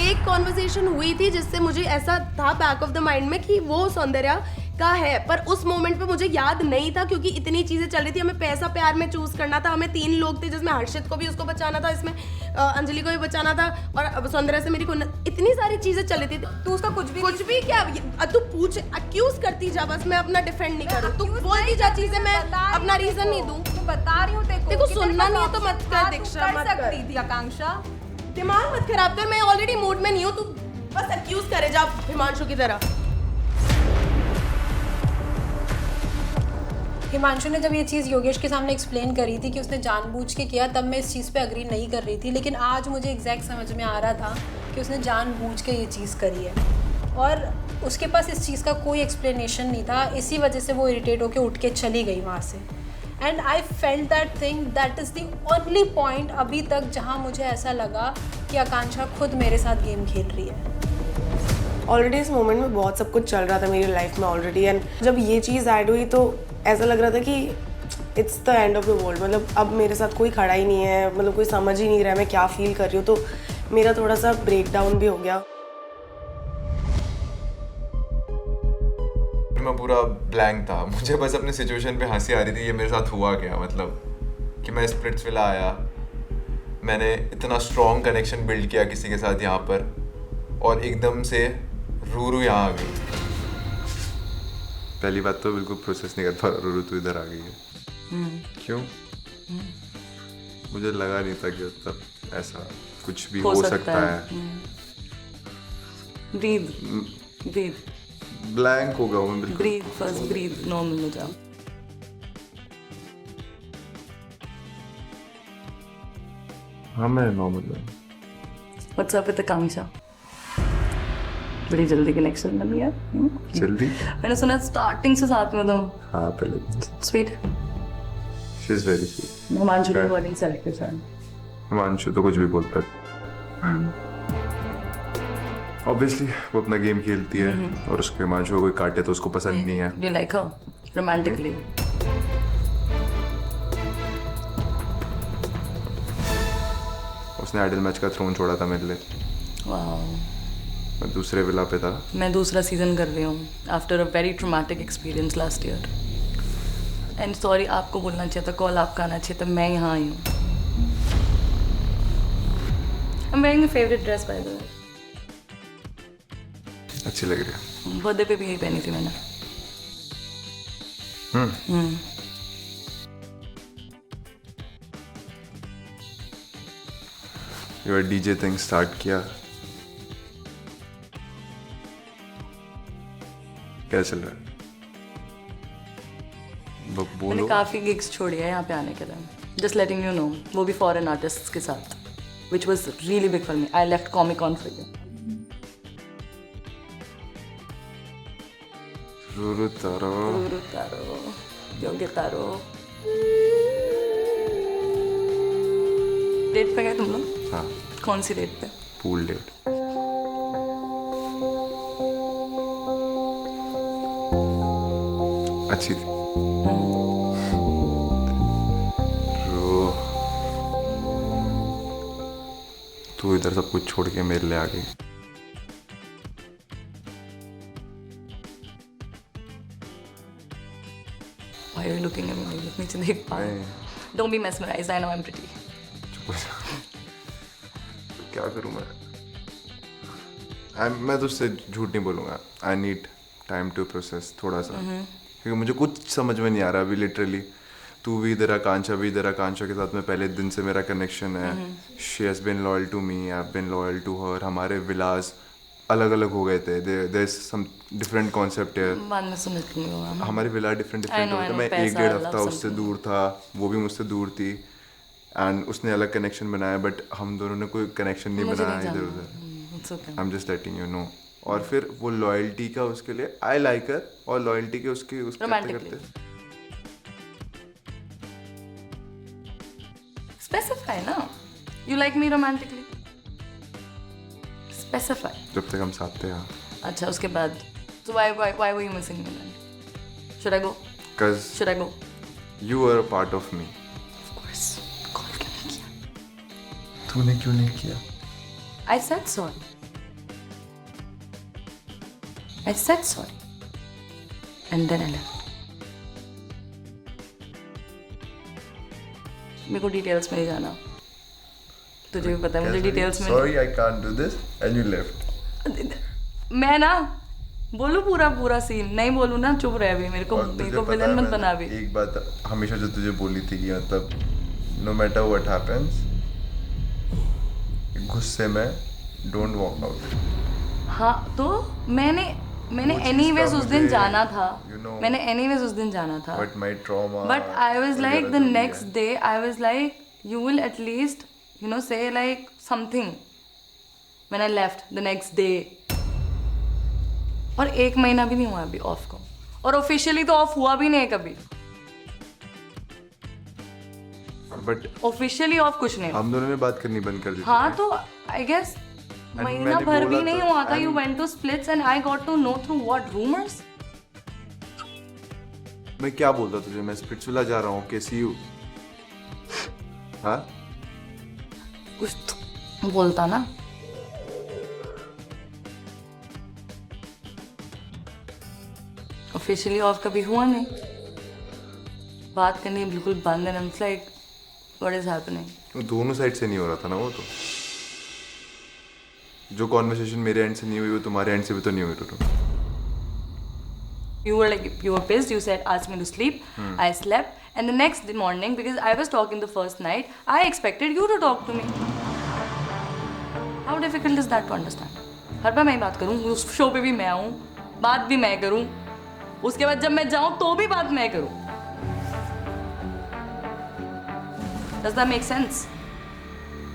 एक conversation हुई थी जिससे मुझे ऐसा था back of the mind में कि वो सौंदर्या का है, पर उस मोमेंट पे मुझे याद नहीं था क्योंकि इतनी चीज़ें चल रही थी। हमें पैसा प्यार में चूज़ करना था, हमें 3 लोग थे जिसमें हर्षित को भी उसको बचाना था, इसमें अंजलि को भी बचाना था, और सौंदर्या से मेरी इतनी सारी चीज़ें चल रही थी। तू उसका कुछ भी क्या तू पूछ, अक्यूज करती जा, बस मैं अपना डिफेंड नहीं करूँ। तू बोलती जा चीज़ें, मैं अपना रीज़न नहीं दूँ। बता रही हूँ देखो, सुनना नहीं है तो मत कर दीक्षा, मत सकती थी आकांक्षा। दिमाग मत खराब कर, मैं ऑलरेडी मूड में नहीं हूँ, तू बस अक्यूज करे जा हिमांशु की तरह। हिमांशु ने जब ये चीज़ योगेश के सामने एक्सप्लेन करी थी कि उसने जानबूझ के किया, तब मैं इस चीज़ पे अग्री नहीं कर रही थी, लेकिन आज मुझे एग्जैक्ट समझ में आ रहा था कि उसने जानबूझ के ये चीज़ करी है और उसके पास इस चीज़ का कोई एक्सप्लेनेशन नहीं था। इसी वजह से वो इरिटेट होकर उठ के चली गई वहाँ से। And I felt that thing, that is the only point अभी तक जहाँ मुझे ऐसा लगा कि आकांक्षा खुद मेरे साथ गेम खेल रही है। ऑलरेडी इस मोमेंट में बहुत सब कुछ चल रहा था मेरी लाइफ में ऑलरेडी, एंड जब ये चीज़ ऐड हुई तो ऐसा लग रहा था कि it's the end of the world. मतलब अब मेरे साथ कोई खड़ा ही नहीं है, मतलब कोई समझ ही नहीं रहा है मैं क्या फील कर रही हूँ, तो मेरा थोड़ा सा ब्रेक डाउन भी हो गया। मैं पूरा ब्लैंक था, मुझे बस अपने सिचुएशन पे हंसी आ रही थी। ये मेरे साथ हुआ क्या, मतलब कि मैं स्प्लिट्सविला आया, मैंने इतना स्ट्रॉन्ग कनेक्शन बिल्ड किया किसी के साथ यहाँ पर, और एकदम से रूरू यहाँ आ गई। पहली बात तो बिल्कुल प्रोसेस नहीं कर पा रहा, रूरू तो इधर आ गई है। क्यों? मुझे लगा नहीं था कि मतलब ऐसा कुछ भी हो सकता है। ब्रीथ ब्रीथ ब्लैंक हो गया मैं बिल्कुल। ब्रीथ फर्स्ट ब्रीथ, नॉर्मल हो जाओ। हाँ मैं नॉर्मल हूँ। व्हाट्स अप विद आकांक्षा? बड़ी जल्दी कनेक्शन बन गया। जल्दी? मैंने सुना स्टार्टिंग से साथ में तुम। हाँ पहले। Sweet. She is very sweet. Himanshu ने वर्डिंग सेलेक्ट किया। हिमांशु तो कुछ भी बोलता है। ऑब्वियसली वो अपना गेम खेलती है और उसके हिमांशु को कोई काटे तो उसको पसंद नहीं है। You like her romantically? उसने आइडल मैच का थ्रोन छोड़ा था मेरे लिए। वाओ। मैं दूसरे विला पे था। मैं दूसरा सीजन कर रही हूँ after a very traumatic experience last year. And sorry, आपको बोलना चाहिए था, कॉल आपका आना चाहिए था, मैं यहाँ आई हूँ। I'm wearing a favorite dress by the way. अच्छी लग रही है। बर्थडे पे भी यही पहनी थी मैंने। योर डीजे थिंग स्टार्ट किया, क्या चल रहा है? मैंने बोलो। काफ़ी गिग्स छोड़ी है यहाँ पे आने के लिए। जस्ट लेटिंग यू नो, वो भी फॉरेन आर्टिस्ट्स के साथ, which was really big for me. I left Comic-Con for you. Ruru तारो, योग्य तारो। डेट पे गए तुम लोग? हाँ। कौन सी डेट पे? Pool date. अच्छी थी। तू इधर सब कुछ छोड़ के मेरे लिए आ गई। Why are you looking at me? नीचे देख पा। Don't be mesmerized. I know I'm pretty. क्या करूँ मैं तुझसे झूठ नहीं बोलूँगा। I need time to process थोड़ा सा, क्योंकि मुझे कुछ समझ में नहीं आ रहा अभी लिटरली। तू भी इधर, आकांक्षा भी इधर। आकांक्षा के साथ में पहले दिन से मेरा कनेक्शन है। She has been loyal to me, I have been loyal to her. हमारे विलास अलग अलग हो गए थे। There is some different concept है। बाद में समझ लूँगा। हमारे विला डिफरेंट हो गए थे। मैं 1-1.5 हफ्ता उससे दूर था, वो भी मुझसे दूर थी, एंड उसने अलग कनेक्शन बनाया, बट हम दोनों ने कोई कनेक्शन नहीं बनाया इधर उधर। I am just letting you know. और फिर वो लॉयल्टी का उसके लिए आई लाइक हर, और लॉयल्टी के उसके करते करते Specify ना। You like me romantically? Specify. जब तक हम साथ थे। हाँ। अच्छा, उसके बाद so why were you missing me then? Should I go? Should I go? You were a part of me. Of course. Call क्यों नहीं किया? तूने क्यों नहीं किया? I said sorry. I said sorry. And then I left. मेरे को details में नहीं जाना, तुझे भी पता है मुझे डिटेल्स में। Sorry, I can't do this, and you left. मैं ना बोलूं पूरा सीन नहीं बोलूं ना, चुप रह भी। मेरे को विलन मत बना भी। एक बात हमेशा जो तुझे बोली थी कि मतलब no matter what happens, गुस्से में don't walk out. हाँ, तो मैंने एनीवेज उस दिन जाना था। मैंने एनीवेज उस दिन जाना था। But my trauma. But I was like the next day, I was like, you will at least, you know, say like something. When I left the next day. और 1 महीना भी नहीं हुआ अभी ऑफ को, और ऑफिशियली तो ऑफ हुआ भी नहीं है कभी। But ऑफिशियली ऑफ कुछ नहीं। हम दोनों ने बात करनी बंद कर दी। हाँ, तो आई गेस महीना भर भी नहीं हुआ था। You went to splits and I got to know through what rumors? मैं क्या बोलता तुझे? मैं स्पिट्सविला जा रहा हूँ, कैसी हूँ? हाँ? कुछ तो बोलता ना। ऑफिशियली ऑफ कभी हुआ नहीं, बात करनी बिल्कुल बंद है। I'm like, what is happening? दोनों साइड से नहीं हो रहा था ना वो तो। जो कॉन्वर्सेशन मेरे एंड से नहीं हुई वो तुम्हारे एंड से भी तो नहीं हुई Ruru. You were like, you were pissed, you said, ask me to sleep. I slept. And the next morning, because I was talking the first night, I expected you to talk to me. How difficult is that to understand? हर बार मैं ही बात करूँ, उस show पे भी मैं आऊँ, बात भी मैं करूँ, उसके बाद जब मैं जाऊँ तो भी बात मैं करूँ. Does that make sense?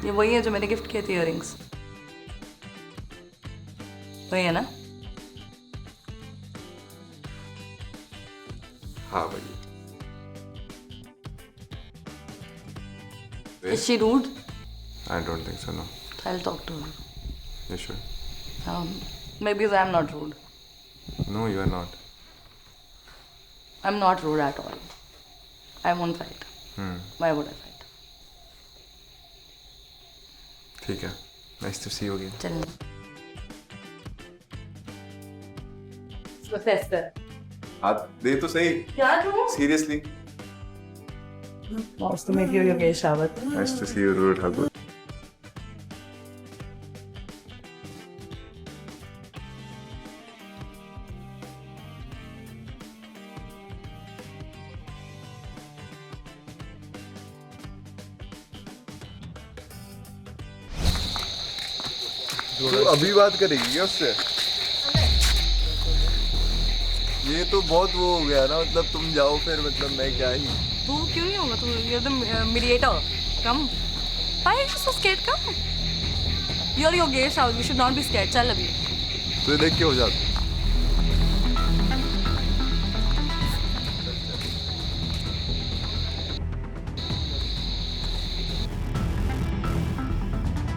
ये वही है जो मैंने गिफ्ट किए थे इयररिंग्स. वही है ना? हाँ भाई. Is she rude? I don't think so, no. I'll talk to her. You sure? Maybe I'm not rude. No, you are not. I'm not rude at all. I won't fight. Why would I fight? ठीक है. Nice to see you again. चल. Professor. हाथ दे तो सही. क्या तू? Seriously. Nice to meet you, Yogesh Rawat. Nice to see you, Ruru Thakur. तू अभी बात करेगी क्या उससे? ये तो बहुत वो हो गया ना, मतलब तुम जाओ फिर मतलब मैं क्या ही. तू क्यों नहीं होगा? तू you're the mediator. Come. Why are you so scared? Come. You're Yogesh Rawat. You should not be scared. चल अभी. तो देख के हो जाता.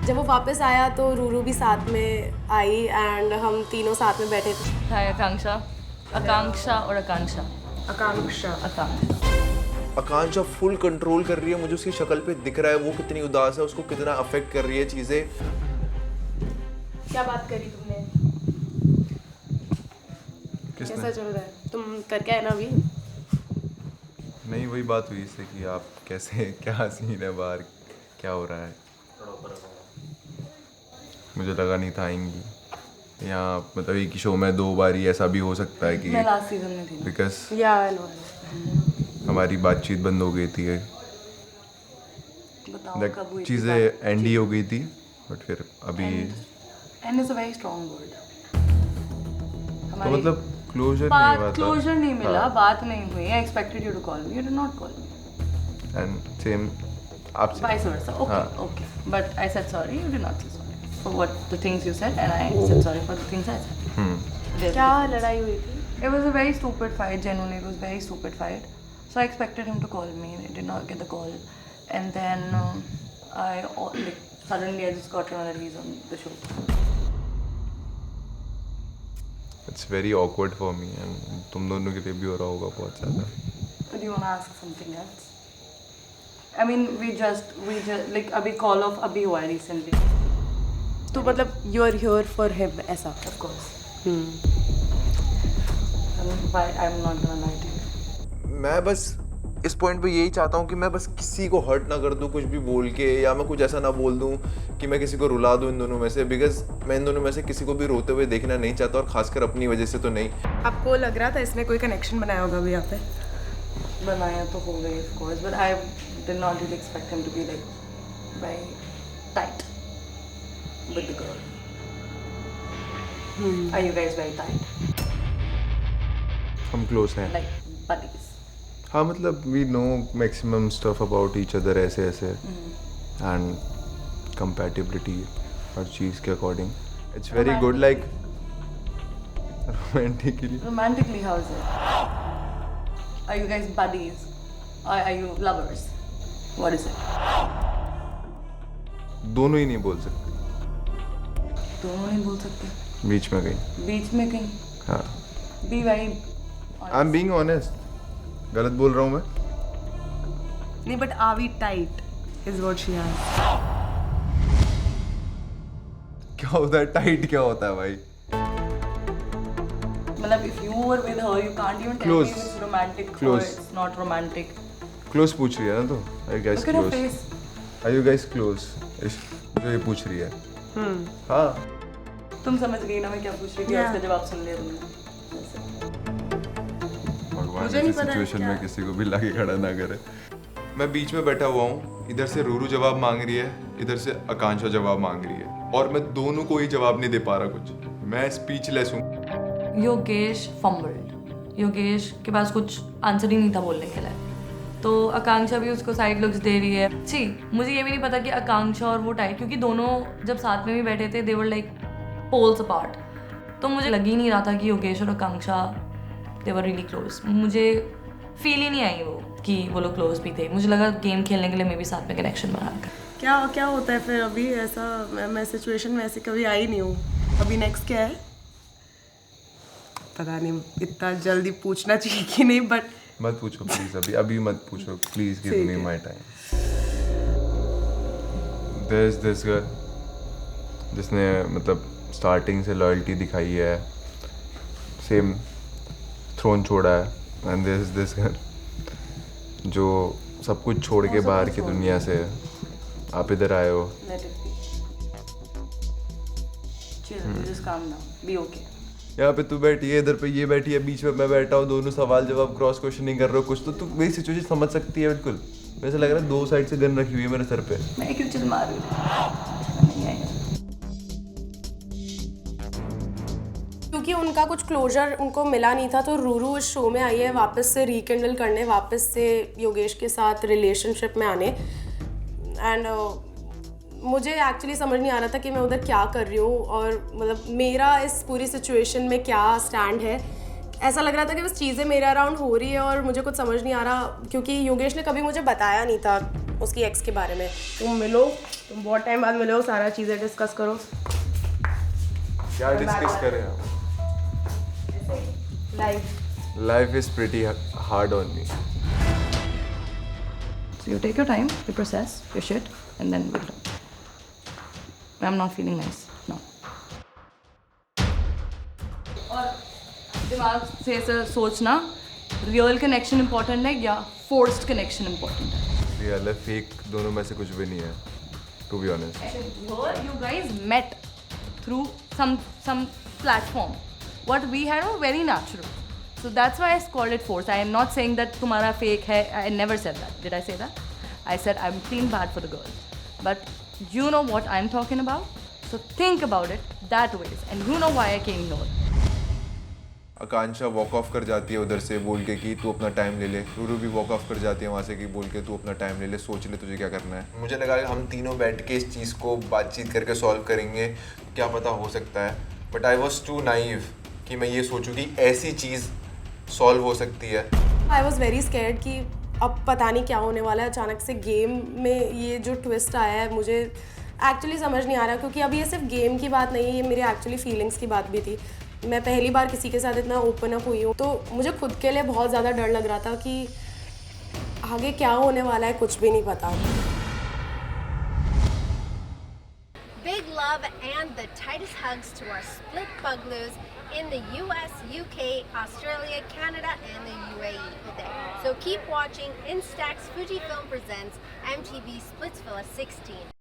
जब वो वापस आया तो रूरू भी साथ में आई एंड हम तीनों साथ में बैठे थे. Hi आकांक्षा. आकांक्षा और आकांक्षा. आकांक्षा. आकांक्षा. आकांक्षा फुल कंट्रोल कर रही है. मुझे उसकी शक्ल पे दिख रहा है वो कितनी उदास है, उसको कितना अफेक्ट कर रही है चीजें. क्या बात करी तुमने? कैसा चल रहा है? तुम करके आए ना अभी? नहीं, वही बात हुई इससे कि आप कैसे, क्या सीन है बाहर, क्या हो रहा है. मुझे लगा नहीं था आएंगी यहाँ, मतलब एक ही शो में 2 बार ही ऐसा भी हो सकता है कि मैं लास्ट सीजन में थी. बिकॉज हमारी बातचीत बंद हो गई थी. चीज़ें एंड ही हो गई थी, बट फिर अभी and is a very strong word. तो मतलब क्लोजर नहीं हुआ था. क्लोजर नहीं मिला, बात नहीं हुई. I expected you to call me, you did not call me. And same आपसे. Vice versa. Okay okay, but I said sorry, you did not say sorry for what the things you said, and I said sorry for the things I said. क्या लड़ाई हुई थी? It was a very stupid fight. Genuinely, it was a very stupid fight. So I expected him to call me. I did not get the call, and then suddenly I just got to know that he's on the show. It's very awkward for me, and तुम दोनों के लिए भी हो रहा होगा बहुत ज़्यादा. Do you want to ask something else? I mean, we just like अभी call off अभी हुआ है recently. तो मतलब you are here for him ऐसा. Of course. I'm not gonna lie to you. मैं बस इस पॉइंट पे यही चाहता हूँ कि मैं बस किसी को हर्ट ना कर दूँ कुछ भी बोल के, या मैं कुछ ऐसा ना बोल दूँ कि मैं किसी को रुला दूँ इन दोनों में से. बिकॉज मैं इन दोनों में से किसी को भी रोते हुए देखना नहीं चाहता, और खासकर अपनी वजह से तो नहीं. आपको लग रहा था इसने कोई कनेक्शन बनाया होगा अभी यहाँ पे? बनाया तो हो गई of course, but I did not really expect him to be like very tight with the girl. Are you guys very tight? हम क्लोज हैं. Like buddies? हाँ, मतलब we know maximum stuff about each other ऐसे ऐसे, and compatibility हर चीज़ के according. It's very good. Like romantically. Romantically, how is it? Are you guys buddies? Or are you lovers? What is it? दोनों ही नहीं बोल सकते. दोनों नहीं बोल सकते. बीच में कहीं. बीच में कहीं. हाँ. Be very. I'm being honest. गलत बोल रहा हूँ मैं? नहीं, but are we tight? Is what she asked. क्या होता है टाइट? क्या होता है भाई? मतलब if you were with her, you can't even tell me if it's romantic or it's not romantic. Close पूछ रही है ना, तो are you guys close? Are you guys close? जो ये पूछ रही है. हाँ. तुम समझ गई ना मैं क्या पूछ रही थी, Yeah. उसका जवाब सुन लिया तुमने। भगवान मुझे ऐसी नहीं पता सिचुएशन क्या- में किसी को भी लाके खड़ा ना करे। मैं बीच में बैठा हुआ हूँ, इधर से रूरू जवाब मांग रही है, इधर से आकांक्षा जवाब मांग रही है, और मैं दोनों को ही जवाब नहीं दे पा रहा कुछ। मैं स्पीचलेस हूँ। योगेश फंबल्ड, योगेश के पास कुछ आंसर ही नहीं था बोलने के लिए, तो आकांक्षा भी उसको साइड लुक्स दे रही है। जी, मुझे ये भी नहीं पता कि आकांक्षा और वो टाइप, क्योंकि दोनों जब साथ में भी बैठे थे दे वर लाइक पोल्स अपार्ट, तो मुझे लग ही नहीं रहा था कि योगेश और आकांक्षा दे वर रियली क्लोज। मुझे फील ही नहीं आई वो कि वो लोग क्लोज भी थे। मुझे लगा गेम खेलने के लिए मे भी साथ में कनेक्शन बना कर। क्या क्या होता है फिर अभी ऐसा? मैं सिचुएशन में ऐसे कभी आई नहीं हूँ। अभी नेक्स्ट क्या है पता नहीं, इतना जल्दी पूछना चाहिए कि नहीं, बट मत पूछो प्लीज, अभी मत पूछो please, give me my time. There is this girl जिसने मतलब स्टार्टिंग से लॉयल्टी दिखाई है, सेम थ्रोन छोड़ा है, and there is this girl जो सब कुछ छोड़ के बाहर की दुनिया से आप इधर आए हो। Just calm down, be okay. यहाँ पे तू बैठी है, इधर पे ये बैठी है, बीच में मैं बैठा हूँ, दोनों सवाल जवाब क्रॉस क्वेश्चनिंग कर रहे हो कुछ, तो तू मेरी सिचुएशन समझ सकती है बिल्कुल। वैसे लग रहा है दो साइड से गन रखी हुई है मेरे सर पे। मैं क्यों चिल मार रही हूँ? क्योंकि उनका कुछ क्लोजर उनको मिला नहीं था, तो रूरू इस शो में आई है वापस से रिकेंडल करने, वापस से योगेश के साथ रिलेशनशिप में आने। एंड मुझे एक्चुअली समझ नहीं आ रहा था कि मैं उधर क्या कर रही हूँ, और मतलब मेरा इस पूरी सिचुएशन में क्या स्टैंड है। ऐसा लग रहा था कि बस चीज़ें मेरे अराउंड हो रही है और मुझे कुछ समझ नहीं आ रहा, क्योंकि योगेश ने कभी मुझे बताया नहीं था उसकी एक्स के बारे में। तुम मिलो, तुम बहुत टाइम बाद मिले हो, सारा चीज़ें डिस्कस करो। क्या डिस्कस करें आप? Life is pretty hard on me. So you take your time, you process your shit, and then we'll talk. I'm not feeling nice. No. और दिमाग से ऐसा सोचना, रियल कनेक्शन इम्पोर्टेंट है या फोर्स्ड कनेक्शन इम्पोर्टेंट है? रियल है, fake दोनों में से कुछ भी नहीं है, to be honest. You guys met through some platform. What we had was very natural. So that's why I called it force. I am not saying that तुम्हारा fake है. I never said that. Did I say that? I said I'm feeling bad for the girl. But you know what I'm talking about. So think about it that ways. And you know why I came here. Akanksha walk of कर जाती है उधर से बोल के कि तू अपना टाइम ले ले। रूरू भी वॉक ऑफ कर जाती है वहाँ से कि बोल के तू अपना टाइम ले ले, सोच ले तुझे क्या करना है। मुझे लगा कि हम तीनों बैठ के इस चीज़ को बातचीत करके सॉल्व करेंगे, क्या पता हो सकता है। But I was too naive कि मैं ये सोचूं कि ऐसी चीज़ सॉल्व हो सकती है। आई वॉज वेरी स्कैर्ड कि अब पता नहीं क्या होने वाला है। अचानक से गेम में ये जो ट्विस्ट आया है मुझे एक्चुअली समझ नहीं आ रहा, क्योंकि अभी ये सिर्फ गेम की बात नहीं है, ये मेरे एक्चुअली फीलिंग्स की बात भी थी। मैं पहली बार किसी के साथ इतना ओपन अप हुई हूँ, तो मुझे खुद के लिए बहुत ज़्यादा डर लग रहा था कि आगे क्या होने वाला है, कुछ भी नहीं पता। Big love and the tightest hugs to our split bugloos in the US, UK, Australia, Canada, and the UAE today. So keep watching Instax Fujifilm presents MTV Splitsvilla 16.